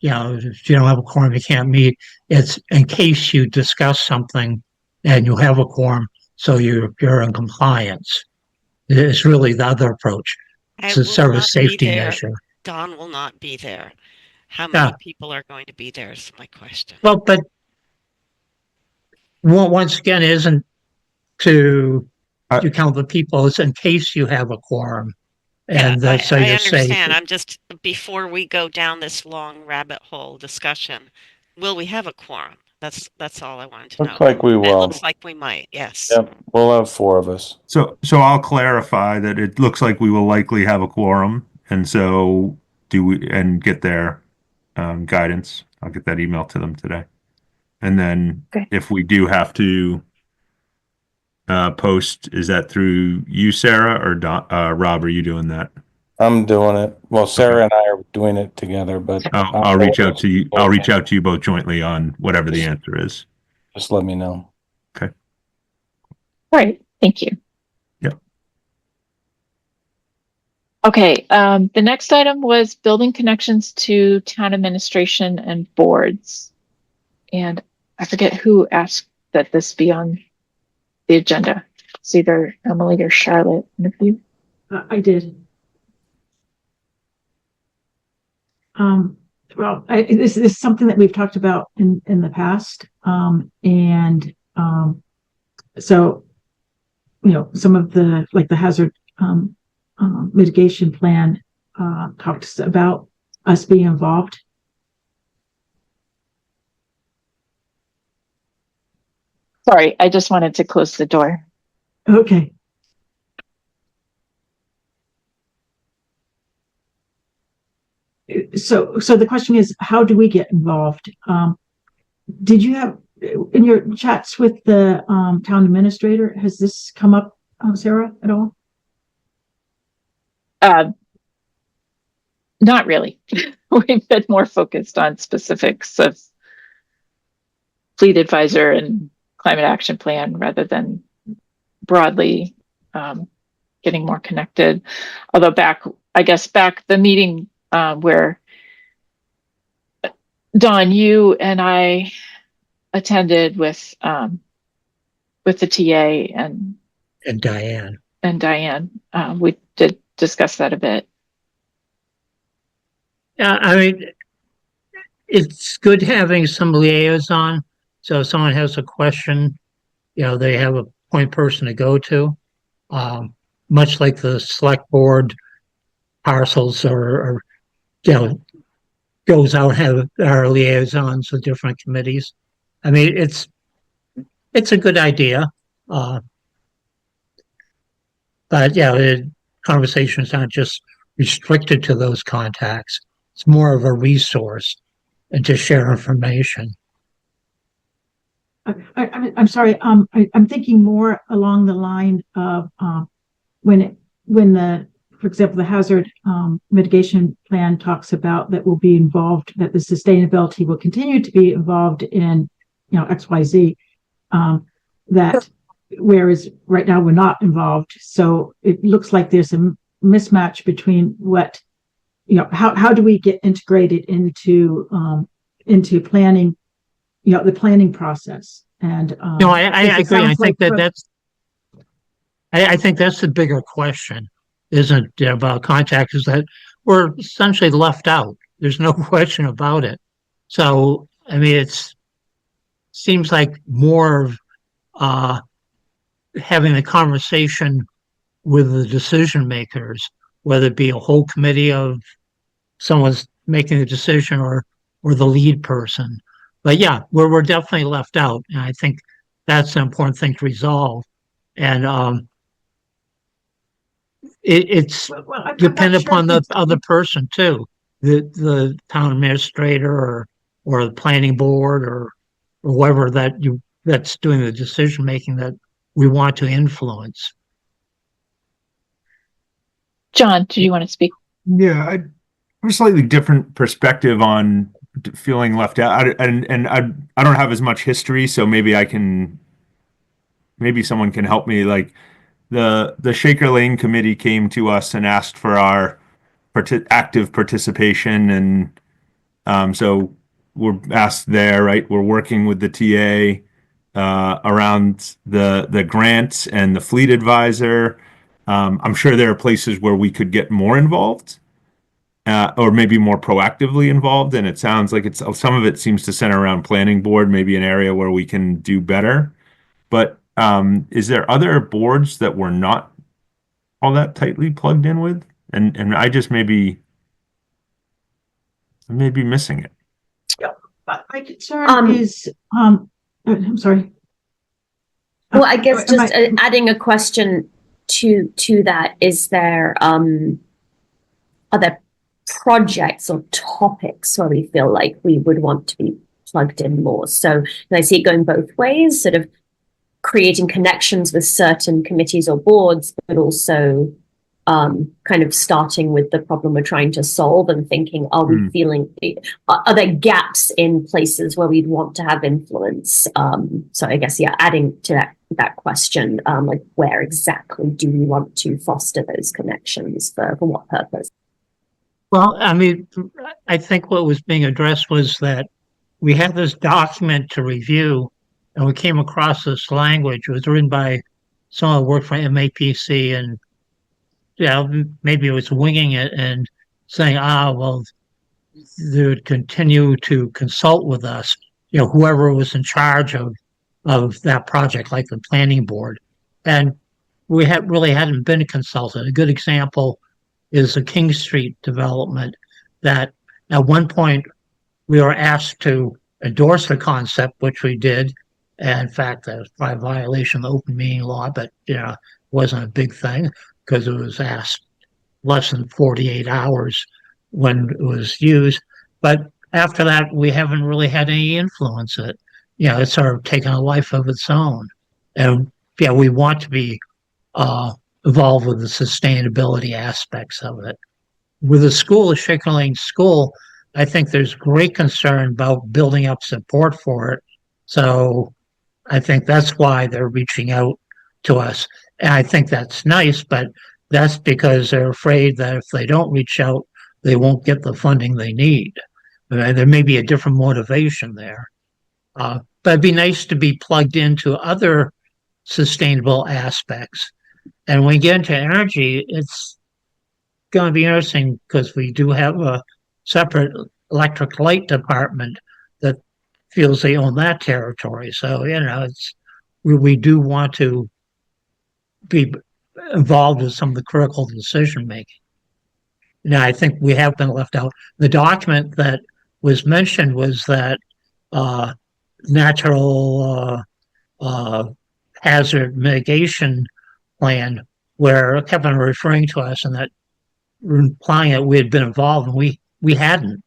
if you don't have a quorum, you can't meet. It's in case you discuss something and you have a quorum, so you're in compliance. It's really the other approach.
I
It's a
will
sort of
not be
safety
there.
measure.
Don will not be there. How many
Yeah.
people are going to be there is my question.
Well, but once again, it isn't to you count the people. It's in case you have a quorum. And
Yeah,
so
I
you're safe.
understand. I'm just, before we go down this long rabbit hole discussion, will we have a quorum? That's all I wanted to know.
Looks like we
It
will.
looks like we might, yes.
Yep, we'll have 4 of us.
So I'll clarify that it looks like we will likely have a quorum, and so get their guidance. I'll get that email to them today, and then
Okay.
if we do have to post, is that through you, Sarah, or Rob? Are you doing that?
I'm doing it. Well, Sarah and I are doing it together, but
I'll reach out to you. I'll reach out to you both jointly on whatever the answer is.
Just let me know.
All right. Thank you.
Yep.
Okay. The next item was building connections to town administration and boards. And I forget who asked that this be on the agenda. It's either Emily or Charlotte. One of you.
I did. Well, this is something that we've talked about in the past. So, some of the, like the hazard mitigation plan talks about us being involved.
Sorry, I just wanted to close the door.
Okay. So the question is, how do we get involved? Did you have in your chats with the town administrator, has this come up, Sarah, at all?
Not really. We've been more focused on specifics of fleet advisor and climate action plan rather than broadly getting more connected. Although back the meeting where Dawn, you and I attended with the TA and Diane, we did discuss that a bit.
Yeah, I mean, it's good having some liaison. So if someone has a question, they have a point person to go to. Much like the select board parcels or goes out and have our liaisons with different committees. I mean, it's a good idea. But the conversation is not just restricted to those contacts. It's more of a resource and to share information.
I'm sorry. I'm thinking more along the line of when for example, the hazard mitigation plan talks about that will be involved, that the sustainability will continue to be involved in, XYZ. That whereas right now we're not involved, so it looks like there's a mismatch between what, how do we get integrated into planning, the planning process. And
I agree. I think I think that's the bigger question, isn't it, about contacts, that we're essentially left out. There's no question about it. So I mean, it seems like more of having a conversation with the decision makers, whether it be a whole committee of someone's making a decision or the lead person. But yeah, we're definitely left out, and I think that's an important thing to resolve. And it's dependent upon the other person too, the town administrator or the planning board or whoever that's doing the decision making that we want to influence.
John, do you want to speak?
Yeah, I have a slightly different perspective on feeling left out, and I don't have as much history, so maybe maybe someone can help me. Like the Shaker Lane committee came to us and asked for our active participation, and so we're asked there, right? We're working with the TA around the grants and the fleet advisor. I'm sure there are places where we could get more involved, or maybe more proactively involved. And it sounds like some of it seems to center around planning board, maybe an area where we can do better. But is there other boards that we're not all that tightly plugged in with? And I just maybe missing it.
But my concern is, I'm sorry.
Well, I guess
Am
just
I-
adding a question to that, is there are there projects or topics where we feel like we would want to be plugged in more? So I see it going both ways, sort of creating connections with certain committees or boards, but also kind of starting with the problem we're trying to solve and thinking, are we feeling, are there gaps in places where we'd want to have influence? So I guess, yeah, adding to that question, like where exactly do we want to foster those connections for what purpose?
Well, I mean, I think what was being addressed was that we had this document to review, and we came across this language. It was written by someone who worked for MAPC, and yeah, maybe it was winging it and saying, well, they would continue to consult with us, whoever was in charge of that project, like the planning board. And we really hadn't been consulted. A good example is the King Street development, that at one point we were asked to endorse the concept, which we did. And in fact, that was probably a violation of the open meeting law, but it wasn't a big thing because it was asked less than 48 hours when it was used. But after that, we haven't really had any influence. It's sort of taken a life of its own. And yeah, we want to be involved with the sustainability aspects of it. With the school, the Shaker Lane School, I think there's great concern about building up support for it. So I think that's why they're reaching out to us. And I think that's nice, but that's because they're afraid that if they don't reach out, they won't get the funding they need. There may be a different motivation there. But it'd be nice to be plugged into other sustainable aspects. And when we get into energy, it's going to be interesting because we do have a separate electric light department that feels they own that territory. So, we do want to be involved with some of the critical decision making. Now, I think we have been left out. The document that was mentioned was that natural hazard mitigation plan, where kept on referring to us and that implying that we had been involved, and we hadn't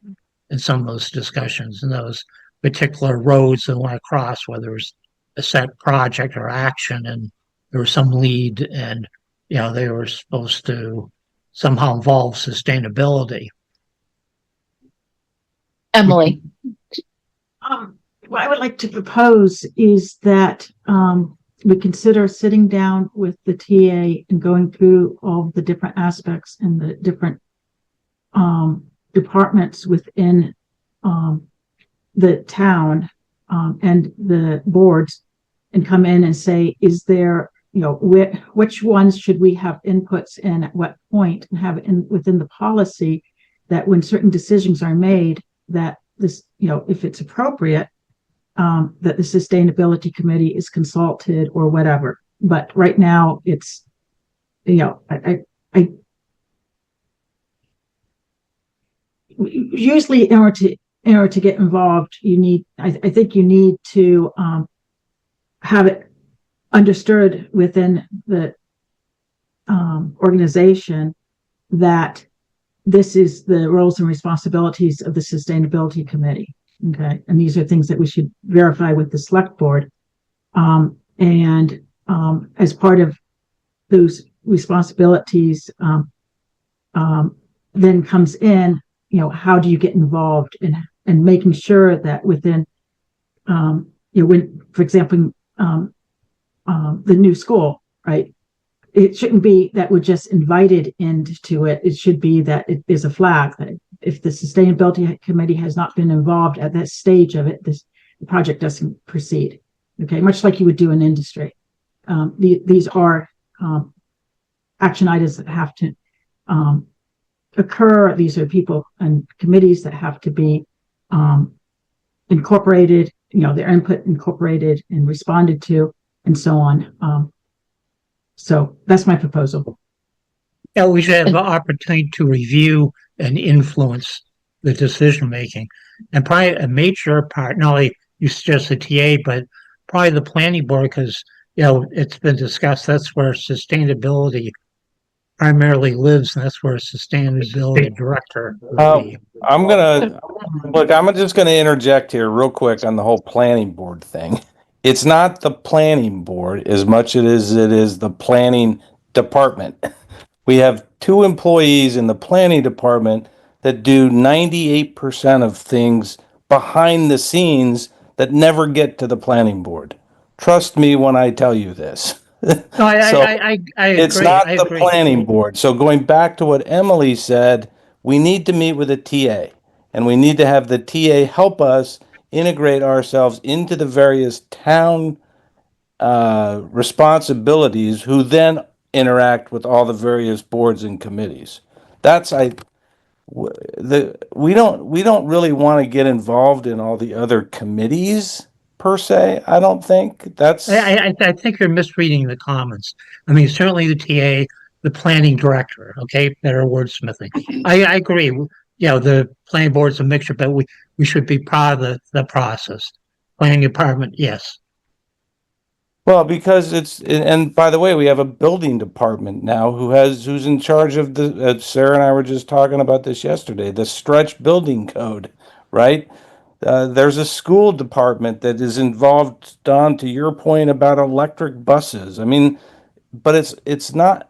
in some of those discussions and those particular roads that went across, whether it was a set project or action, and there was some lead, and they were supposed to somehow involve sustainability.
Emily.
What I would like to propose is that we consider sitting down with the TA and going through all the different aspects and the different departments within the town and the boards, and come in and say, is there, which ones should we have inputs in at what point, and have it within the policy that when certain decisions are made, that this, if it's appropriate, that the sustainability committee is consulted or whatever. But right now it's, I usually in order to get involved, you need, I think you need to have it understood within the organization that this is the roles and responsibilities of the sustainability committee. Okay. And these are things that we should verify with the select board. And as part of those responsibilities, then comes in, how do you get involved in making sure that within, when, for example, the new school, right? It shouldn't be that we're just invited into it. It should be that it is a flag that if the sustainability committee has not been involved at that stage of it, the project doesn't proceed. Okay, much like you would do in industry. These are action items that have to occur. These are people and committees that have to be incorporated, their input incorporated and responded to, and so on. So that's my proposal.
Yeah, we should have the opportunity to review and influence the decision making. And probably a major part, not only you suggest the TA, but probably the planning board, because it's been discussed, that's where sustainability primarily lives, and that's where a sustainability director would be.
I'm just gonna interject here real quick on the whole planning board thing. It's not the planning board as much as it is the planning department. We have 2 employees in the planning department that do 98% of things behind the scenes that never get to the planning board. Trust me when I tell you this.
No, I agree.
It's not
I
the
agree.
planning board. So going back to what Emily said, we need to meet with a TA, and we need to have the TA help us integrate ourselves into the various town responsibilities, who then interact with all the various boards and committees. We don't really want to get involved in all the other committees per se. I don't think that's.
I think you're misreading the comments. I mean, certainly the TA, the planning director, okay, better wordsmithing. I agree. The planning board's a mixture, but we should be part of the process. Planning department, yes.
Well, because and by the way, we have a building department now who's in charge of Sarah and I were just talking about this yesterday, the stretch building code, right? There's a school department that is involved, Don, to your point about electric buses. I mean, but it's not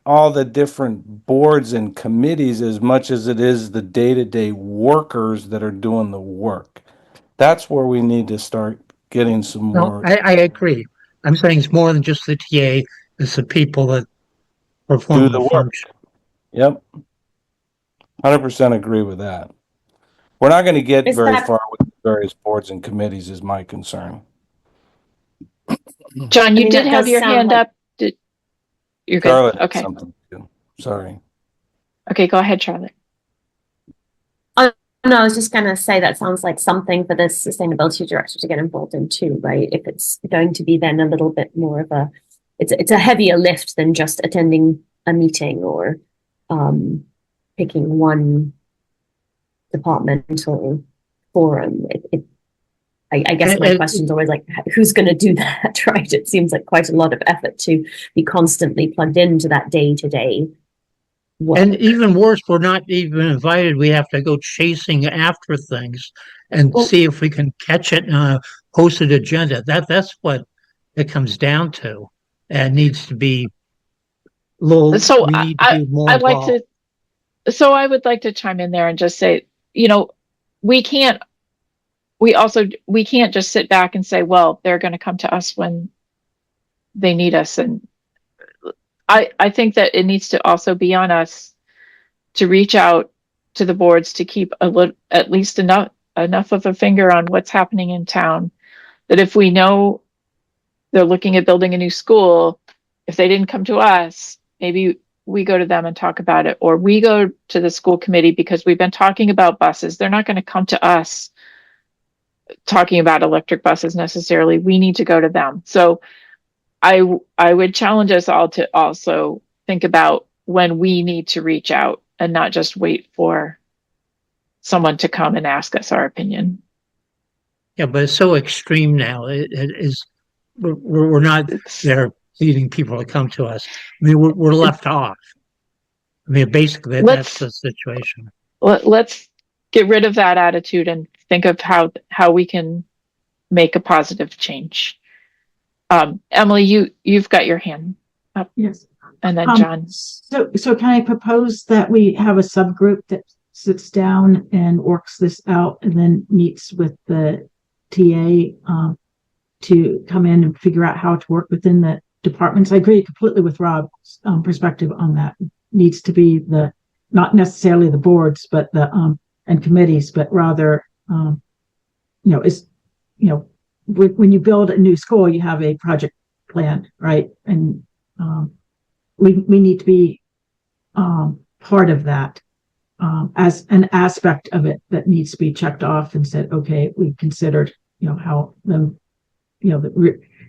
all the different boards and committees as much as it is the day-to-day workers that are doing the work. That's where we need to start getting some more.
No, I agree. I'm saying it's more than just the TA. It's the people that perform the
work.
function.
Yep. 100% agree with that. We're not going to get very far with various boards and committees is my concern.
John, you did have your hand up. You're good.
Charlotte had
Okay.
something too. Sorry.
Okay, go ahead, Charlotte.
No, I was just going to say that sounds like something for the sustainability director to get involved in too, right? If it's going to be then a little bit more of it's a heavier lift than just attending a meeting or picking one departmental forum. I guess my question is always like, who's going to do that, right? It seems like quite a lot of effort to be constantly plugged into that day-to-day work.
And even worse, we're not even invited. We have to go chasing after things and see if we can catch it in a posted agenda. That's what it comes down to, and needs to be a little.
So
we need to be more involved.
So I would like to chime in there and just say, we can't just sit back and say, well, they're going to come to us when they need us. And I think that it needs to also be on us to reach out to the boards to keep at least enough of a finger on what's happening in town, that if we know they're looking at building a new school, if they didn't come to us, maybe we go to them and talk about it, or we go to the school committee because we've been talking about buses. They're not going to come to us talking about electric buses necessarily. We need to go to them. So I would challenge us all to also think about when we need to reach out and not just wait for someone to come and ask us our opinion.
Yeah, but it's so extreme now. It is. We're not there leading people to come to us. I mean, we're left off. I mean, basically, that's the situation.
Let's get rid of that attitude and think of how we can make a positive change. Emily, you've got your hand up.
Yes.
And then John.
So can I propose that we have a subgroup that sits down and works this out and then meets with the TA to come in and figure out how to work within the departments. I agree completely with Rob's perspective on that. It needs to be not necessarily the boards, but and committees, but rather, when you build a new school, you have a project plan, right? And we need to be part of that as an aspect of it that needs to be checked off and said, okay, we considered, how the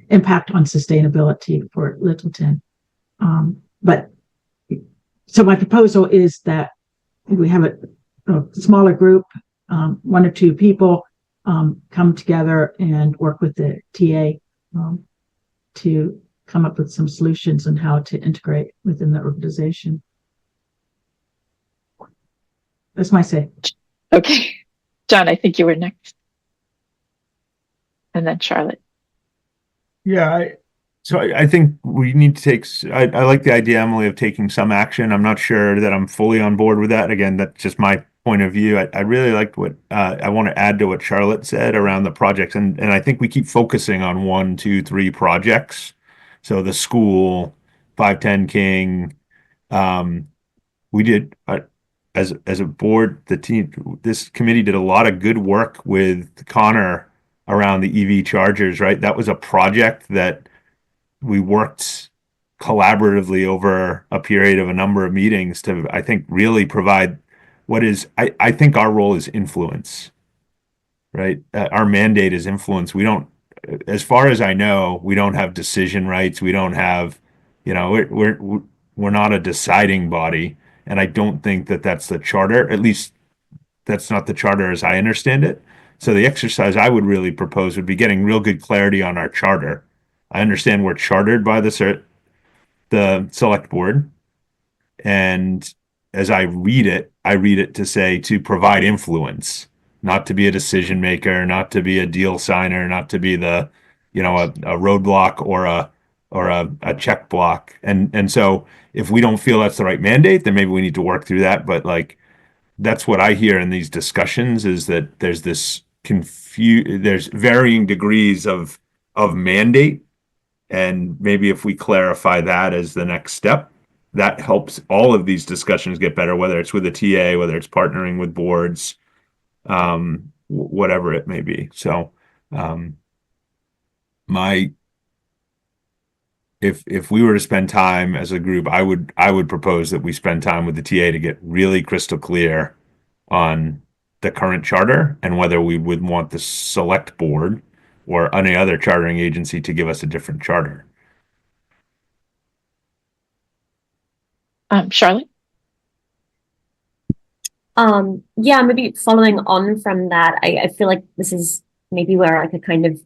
impact on sustainability for Littleton. But so my proposal is that we have a smaller group, 1 or 2 people, come together and work with the TA to come up with some solutions on how to integrate within the organization. That's my say.
Okay. John, I think you were next. And then Charlotte.
Yeah, I think we need to take, I like the idea, Emily, of taking some action. I'm not sure that I'm fully on board with that. Again, that's just my point of view. I really liked what I want to add to what Charlotte said around the projects. And I think we keep focusing on 1, 2, 3 projects. So the school, 510 King, we did, as a board, this committee did a lot of good work with Connor around the EV chargers, right? That was a project that we worked collaboratively over a period of a number of meetings to, I think, really provide I think our role is influence, right? Our mandate is influence. We don't, as far as I know, we don't have decision rights. We don't have, we're not a deciding body. And I don't think that that's the charter. At least that's not the charter as I understand it. So the exercise I would really propose would be getting real good clarity on our charter. I understand we're chartered by the select board. And as I read it to say to provide influence, not to be a decision maker, not to be a deal signer, not to be a roadblock or a check block. And so if we don't feel that's the right mandate, then maybe we need to work through that. But that's what I hear in these discussions, is that there's there's varying degrees of mandate. And maybe if we clarify that as the next step, that helps all of these discussions get better, whether it's with a TA, whether it's partnering with boards, whatever it may be. So if we were to spend time as a group, I would propose that we spend time with the TA to get really crystal clear on the current charter and whether we would want the select board or any other chartering agency to give us a different charter.
Charlotte?
Yeah, maybe following on from that, I feel like this is maybe where like a kind of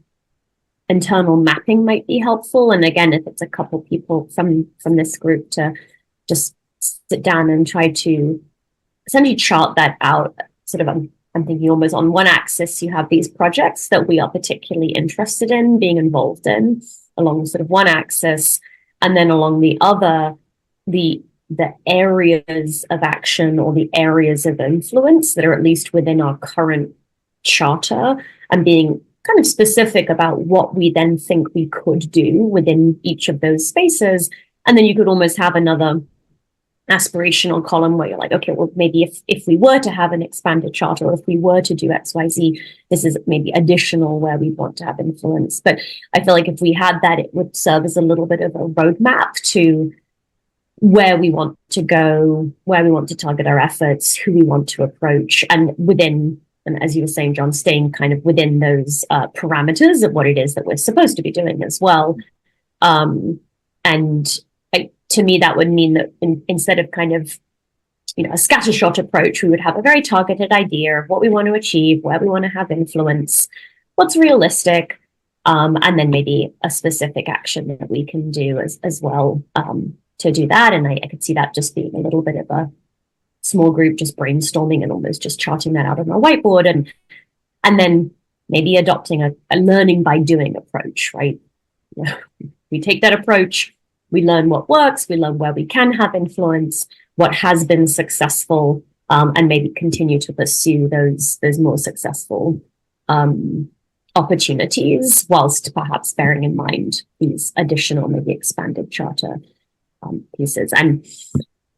internal mapping might be helpful. And again, if it's a couple people from this group to just sit down and try to essentially chart that out, sort of, I'm thinking almost on one axis, you have these projects that we are particularly interested in being involved in along sort of one axis, and then along the other, the areas of action or the areas of influence that are at least within our current charter, and being kind of specific about what we then think we could do within each of those spaces. And then you could almost have another aspirational column where you're like, okay, well, maybe if we were to have an expanded charter, or if we were to do XYZ, this is maybe additional where we want to have influence. But I feel like if we had that, it would serve as a little bit of a roadmap to where we want to go, where we want to target our efforts, who we want to approach, and within, and as you were saying, John, staying kind of within those parameters of what it is that we're supposed to be doing as well. And to me, that would mean that instead of kind of, a scattershot approach, we would have a very targeted idea of what we want to achieve, where we want to have influence, what's realistic, and then maybe a specific action that we can do as well to do that. And I could see that just being a little bit of a small group, just brainstorming and almost just charting that out on a whiteboard, and then maybe adopting a learning by doing approach, right? We take that approach, we learn what works, we learn where we can have influence, what has been successful, and maybe continue to pursue those more successful opportunities, whilst perhaps bearing in mind these additional, maybe expanded charter pieces. And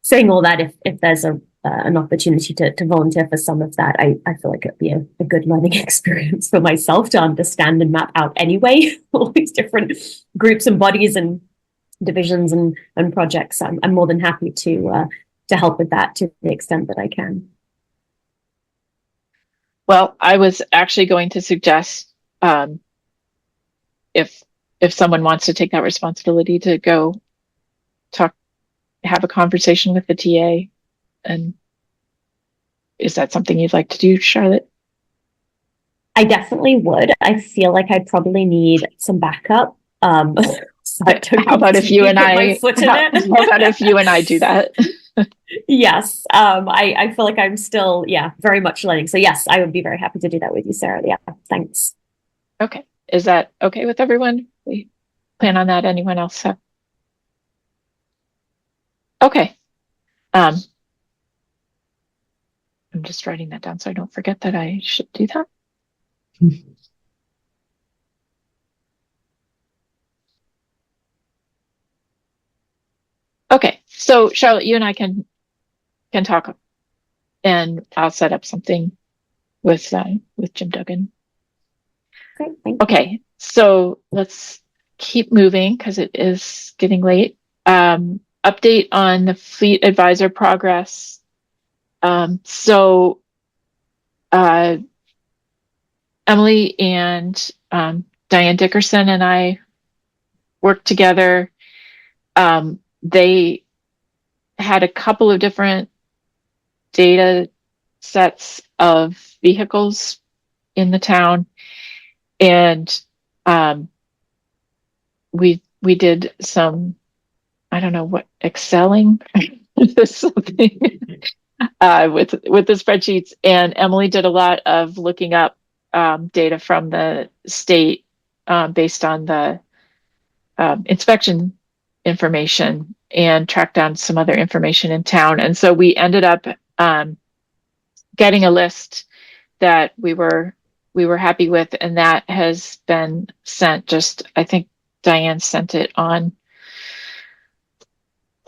saying all that, if there's an opportunity to volunteer for some of that, I feel like it'd be a good learning experience for myself to understand and map out anyway all these different groups and bodies and divisions and projects. I'm more than happy to help with that to the extent that I can.
Well, I was actually going to suggest if someone wants to take that responsibility to go have a conversation with the TA, and is that something you'd like to do, Charlotte?
I definitely would. I feel like I probably need some backup.
How about if you and I? How about if you and I do that?
Yes. I feel like I'm still, very much learning. So yes, I would be very happy to do that with you, Sarah. Yeah, thanks.
Okay. Is that okay with everyone? We plan on that. Anyone else have? Okay. I'm just writing that down so I don't forget that I should do that. Okay, so Charlotte, you and I can talk, and I'll set up something with Jim Duggan.
Great, thank you.
Okay, so let's keep moving because it is getting late. Update on the Fleet Advisor progress. So Emily and Diane Dickerson and I worked together. They had a couple of different data sets of vehicles in the town, and we did some, I don't know what, excelling something with the spreadsheets, and Emily did a lot of looking up data from the state based on the inspection information, and tracked down some other information in town. And so we ended up getting a list that we were happy with, and that has been sent. I think Diane sent it on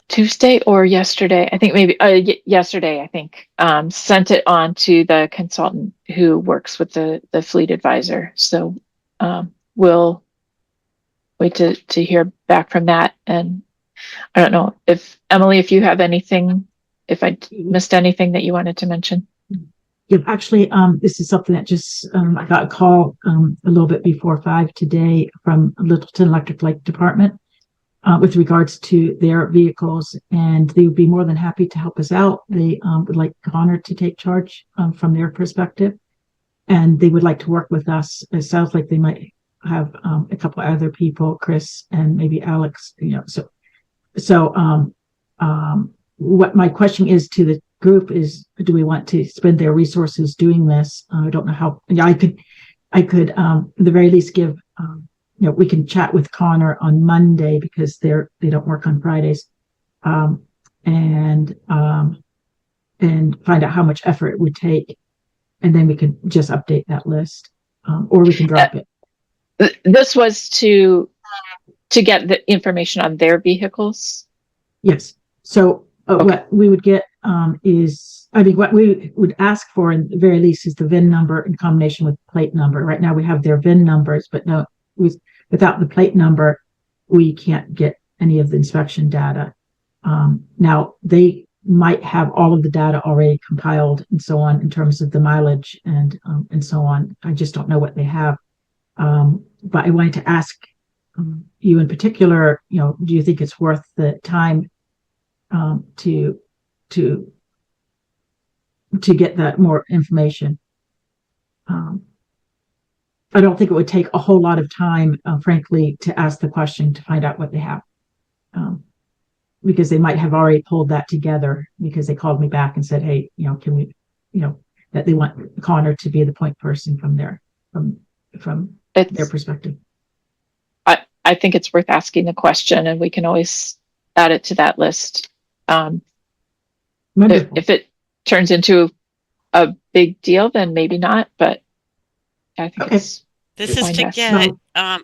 Tuesday or yesterday. I think maybe yesterday. I think sent it on to the consultant who works with the Fleet Advisor. So we'll wait to hear back from that. And I don't know if Emily, if you have anything, if I missed anything that you wanted to mention.
Yeah, actually, this is something that just I got a call a little bit before 5 today from Littleton Electric Light Department with regards to their vehicles, and they would be more than happy to help us out. They would like Connor to take charge from their perspective, and they would like to work with us. It sounds like they might have a couple other people, Chris and maybe Alex. So what my question is to the group is, do we want to spend their resources doing this? I don't know how. Yeah, I could at the very least give we can chat with Connor on Monday because they don't work on Fridays, and find out how much effort it would take, and then we can just update that list, or we can drop it.
This was to get the information on their vehicles.
Yes. So
Okay.
What we would get what we would ask for in the very least is the VIN number in combination with plate number. Right now we have their VIN numbers, but without the plate number, we can't get any of the inspection data. Now they might have all of the data already compiled and so on in terms of the mileage and so on. I just don't know what they have. But I wanted to ask you in particular, do you think it's worth the time to get that more information? I don't think it would take a whole lot of time, frankly, to ask the question to find out what they have, because they might have already pulled that together because they called me back and said, hey, can we, that they want Connor to be the point person from their perspective.
I think it's worth asking the question, and we can always add it to that list. If it turns into a big deal, then maybe not, but I think
Okay.
This is
Find
to
us.
get,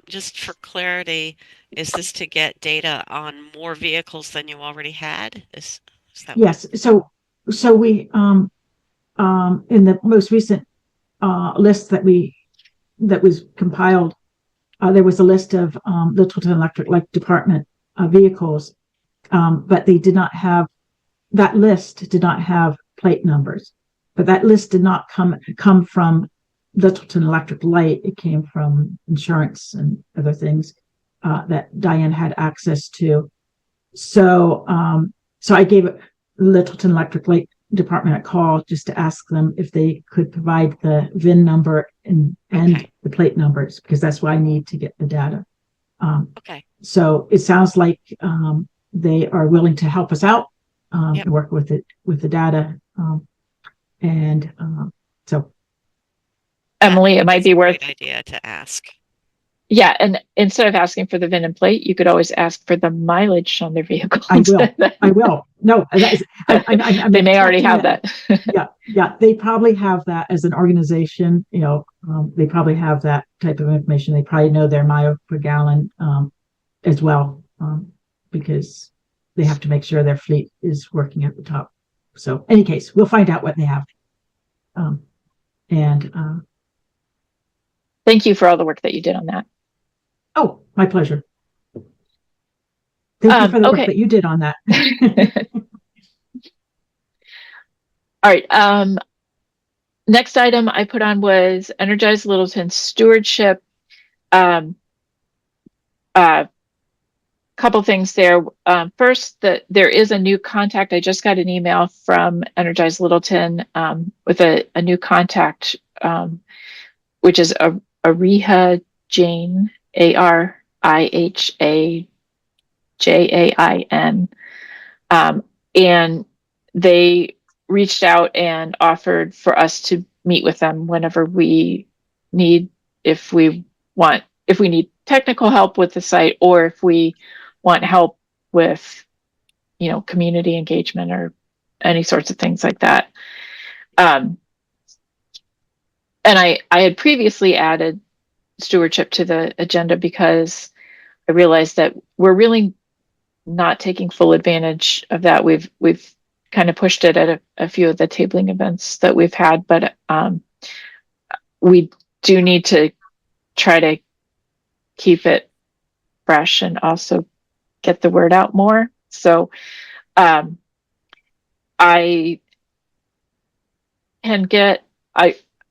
just for clarity, is this to get data on more vehicles than you already had? Is that what?
Yes, so we in the most recent list that was compiled, there was a list of Littleton Electric Light Department vehicles, but they did not have, that list did not have plate numbers. But that list did not come from Littleton Electric Light. It came from insurance and other things that Diane had access to. So so I gave Littleton Electric Light Department a call just to ask them if they could provide the VIN number and
Okay.
the plate numbers, because that's what I need to get the data.
Okay.
So it sounds like they are willing to help us out
Yep.
and work with the data. So
Emily, it might be
That's a
worth,
great idea to ask.
yeah, and instead of asking for the VIN and plate, you could always ask for the mileage on their vehicle.
I will. No, that is,
They may already have that.
Yeah, they probably have that as an organization. They probably have that type of information. They probably know their mile per gallon as well, because they have to make sure their fleet is working at the top. So, any case, we'll find out what they have.
Thank you for all the work that you did on that.
Oh, my pleasure. Thank you for the work
okay.
that you did on that.
All right. Next item I put on was Energize Littleton stewardship. Couple things there. First, that there is a new contact. I just got an email from Energize Littleton with a new contact, which is Ariha Jain, ARIHA JAIN. And they reached out and offered for us to meet with them whenever we need, if we need technical help with the site, or if we want help with, community engagement or any sorts of things like that. And I had previously added stewardship to the agenda because I realized that we're really not taking full advantage of that. We've kind of pushed it at a few of the tabling events that we've had, but we do need to try to keep it fresh and also get the word out more. So I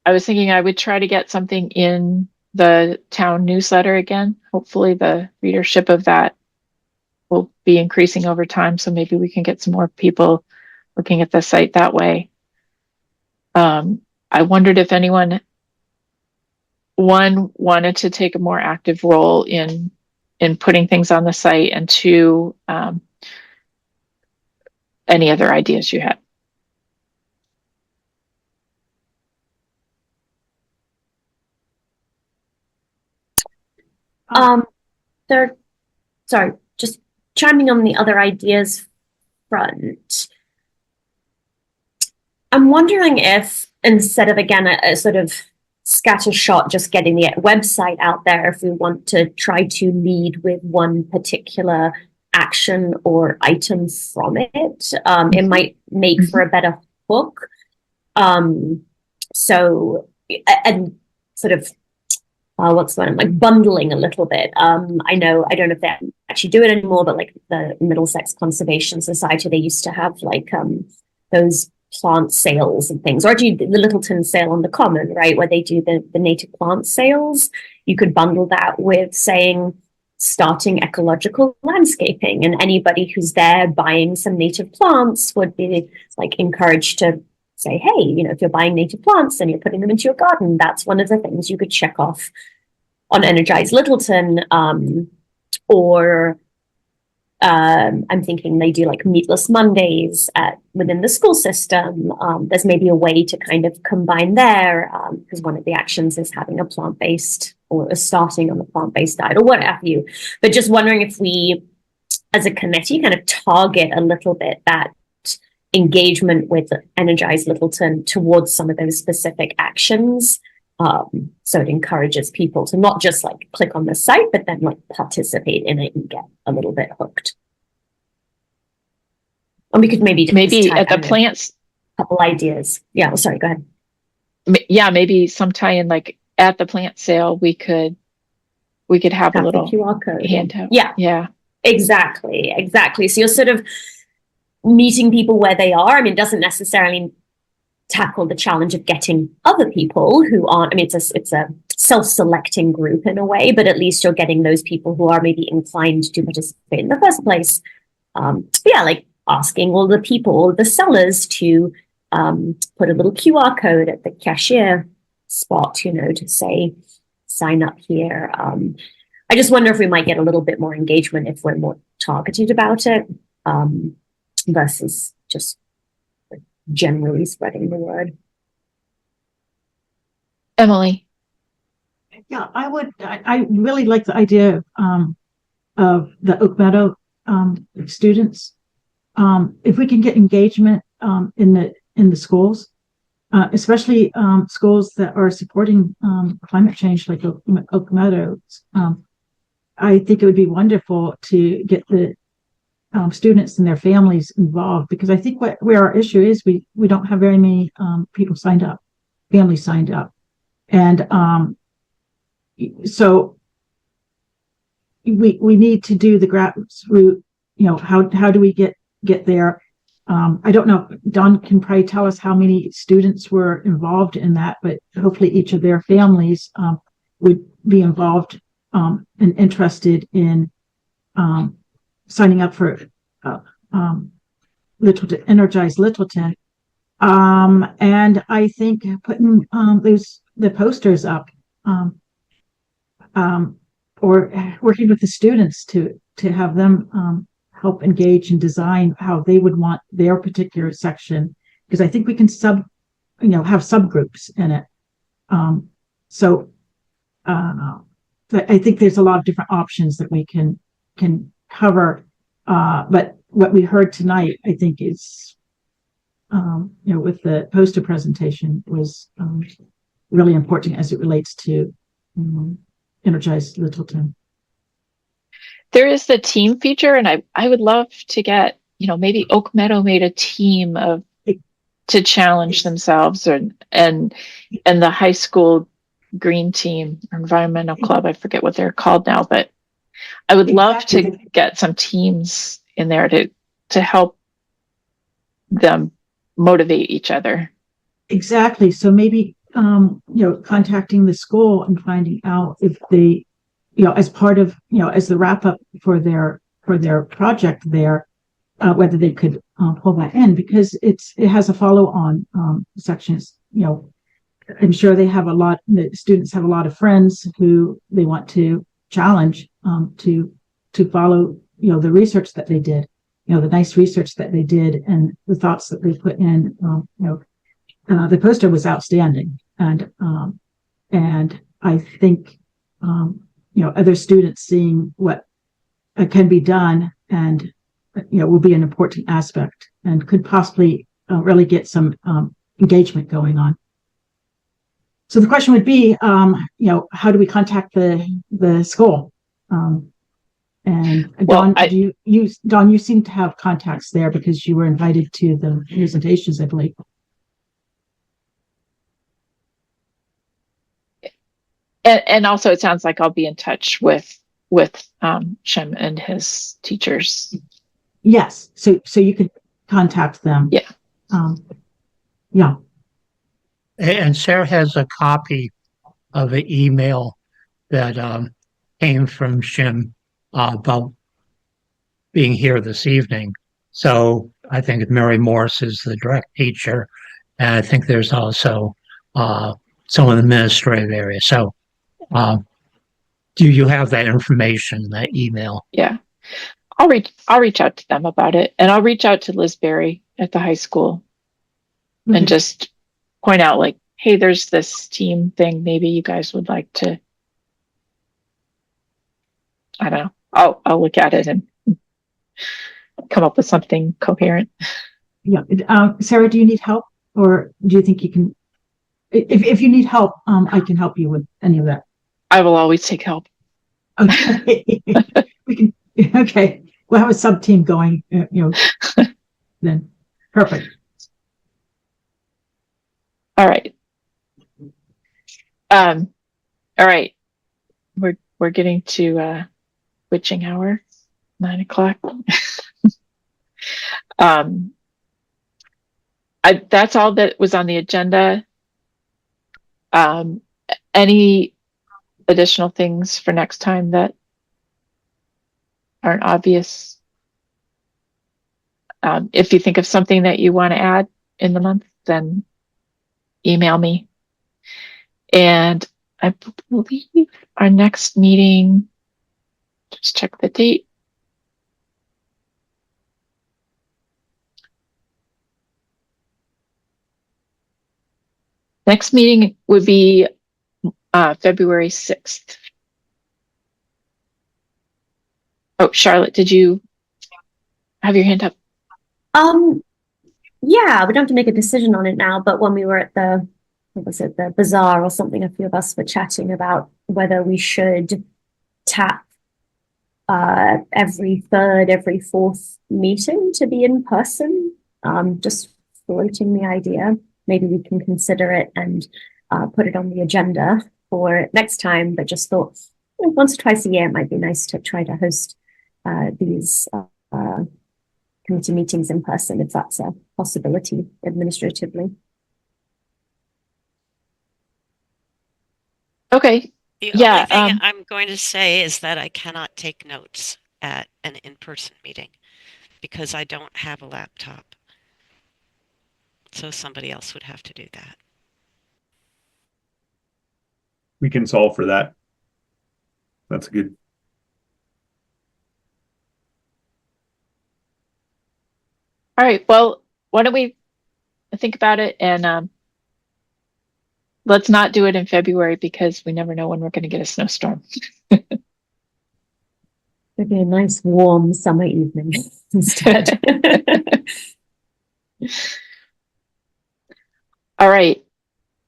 was thinking I would try to get something in the town newsletter again. Hopefully the readership of that will be increasing over time, so maybe we can get some more people looking at the site that way. I wondered if anyone, one, wanted to take a more active role in putting things on the site, and two, any other ideas you had.
Sorry, just chiming on the other ideas front. I'm wondering if, instead of, again, a sort of scattershot, just getting the website out there, if we want to try to lead with one particular action or item from it, it might make for a better hook. So, and sort of, what's the one, like bundling a little bit. I don't know if they actually do it anymore, but like the Middlesex Conservation Society, they used to have like those plant sales and things, or actually the Littleton sale on the Common, right, where they do the native plant sales. You could bundle that with saying starting ecological landscaping, and anybody who's there buying some native plants would be like encouraged to say, hey, if you're buying native plants and you're putting them into your garden, that's one of the things you could check off on Energize Littleton. Or I'm thinking they do like Meatless Mondays within the school system. There's maybe a way to kind of combine there, because one of the actions is having a plant-based, or starting on a plant-based diet, or what have you. But just wondering if we, as a committee, kind of target a little bit that engagement with Energize Littleton towards some of those specific actions, So it encourages people to not just like click on the site, but then like participate in it and get a little bit hooked. And we could maybe
Maybe
tie
at the
in
plants,
a couple ideas. Yeah, well, sorry, go ahead.
yeah, maybe some tie-in, like at the plant sale, we could have a
Have the
little
QR code.
handout.
Yeah,
Yeah.
exactly. So you're sort of meeting people where they are. I mean, it doesn't necessarily tackle the challenge of getting other people who aren't, I mean, it's a self-selecting group in a way, but at least you're getting those people who are maybe inclined to participate in the first place. Yeah, like asking all the people, the sellers, to put a little QR code at the cashier spot, you know, to say, sign up here. I just wonder if we might get a little bit more engagement if we're more targeted about it, versus just generally spreading the word.
Emily.
Yeah, I really like the idea of the Oak Meadow students. If we can get engagement in the schools, especially schools that are supporting climate change, like Oak Meadows, I think it would be wonderful to get the students and their families involved, because I think where our issue is, we don't have very many people signed up, families signed up, and so we need to do the grassroots. You know, how do we get there? I don't know. Don can probably tell us how many students were involved in that, but hopefully each of their families would be involved and interested in signing up for Energize Littleton. And I think putting the posters up, or working with the students to have them help engage and design how they would want their particular section, because I think we can have subgroups in it. So I think there's a lot of different options that we can cover. But what we heard tonight, I think, is with the poster presentation, was really important as it relates to Energize Littleton.
There is the team feature, and I would love to get, maybe Oak Meadow made a team to challenge themselves, and the high school green team or environmental club, I forget what they're called now, but I would love to get some teams in there to help them motivate each other.
Exactly. So maybe contacting the school and finding out if they, as part of, as the wrap up for their project there, whether they could pull that in, because it has a follow on sections. I'm sure the students have a lot of friends who they want to challenge to follow, the research that they did, the nice research that they did, and the thoughts that they put in. The poster was outstanding, and I think other students seeing what can be done, and will be an important aspect, and could possibly really get some engagement going on. So the question would be, how do we contact the school? And Don, Don, you seem to have contacts there because you were invited to the presentations, I believe.
And also, it sounds like I'll be in touch with Shem and his teachers.
Yes, so you could contact them.
Yeah.
Yeah.
And Sarah has a copy of an email that came from Shem about being here this evening. So I think Mary Morse is the direct teacher, and I think there's also some of the administrative area. So do you have that information in that email?
Yeah. I'll reach out to them about it, and I'll reach out to Liz Berry at the high school and just point out, like, hey, there's this team thing. Maybe you guys would like to, I don't know. I'll look at it and come up with something coherent.
Yeah. Sarah, do you need help, or do you think you can? if you need help, I can help you with any of that.
I will always take help.
Okay. We can, okay. We'll have a sub team going, then. Perfect.
All right. All right. We're getting to witching hour, 9 o'clock. That's all that was on the agenda. Any additional things for next time that aren't obvious? If you think of something that you want to add in the month, then email me. And I believe our next meeting, just check the date. Next meeting would be February 6th. Oh, Charlotte, did you have your hand up?
Yeah, we don't have to make a decision on it now, but when we were at the, what was it, the bazaar or something, a few of us were chatting about whether we should tap every third, every fourth meeting to be in person. Just floating the idea. Maybe we can consider it and put it on the agenda for next time, but just thought once or twice a year it might be nice to try to host these committee meetings in person, if that's a possibility administratively.
Okay.
The
Yeah,
only thing I'm going to say is that I cannot take notes at an in-person meeting because I don't have a laptop. So somebody else would have to do that.
We can solve for that. That's good.
All right. Well, why don't we think about it, and let's not do it in February because we never know when we're going to get a snowstorm.
It'd be a nice warm summer evening instead.
All right.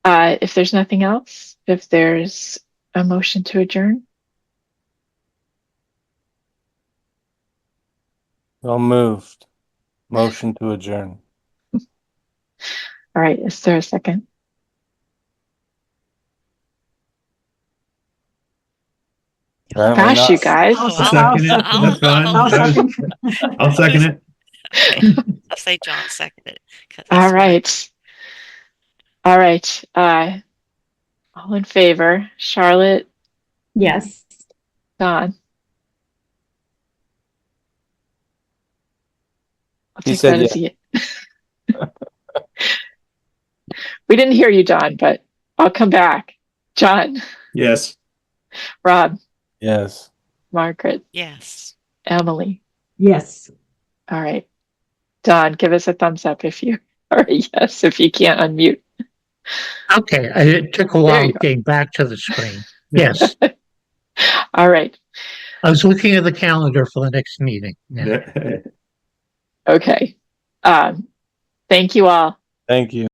If there's nothing else, if there's a motion to adjourn.
Well moved. Motion to adjourn.
All right. Is there a second?
Apparently
Gosh,
not.
you guys.
Oh,
I'll second it. That's fine. I'll second it.
Okay. I'll say John seconded.
All right. All right. All in favor? Charlotte,
Yes.
Don. I'll
He
take
said
that as a yes. We didn't hear you, Don, but I'll come back. John,
Yes.
Rob,
Yes.
Margaret,
Yes.
Emily.
Yes.
All right. Don, give us a thumbs up if you are a yes, if you can't unmute.
Okay, it took a
There
while
you go.
getting back to the screen. Yes,
All right.
I was looking at the calendar for the next meeting. Yeah.
Okay. Thank you all.
Thank you.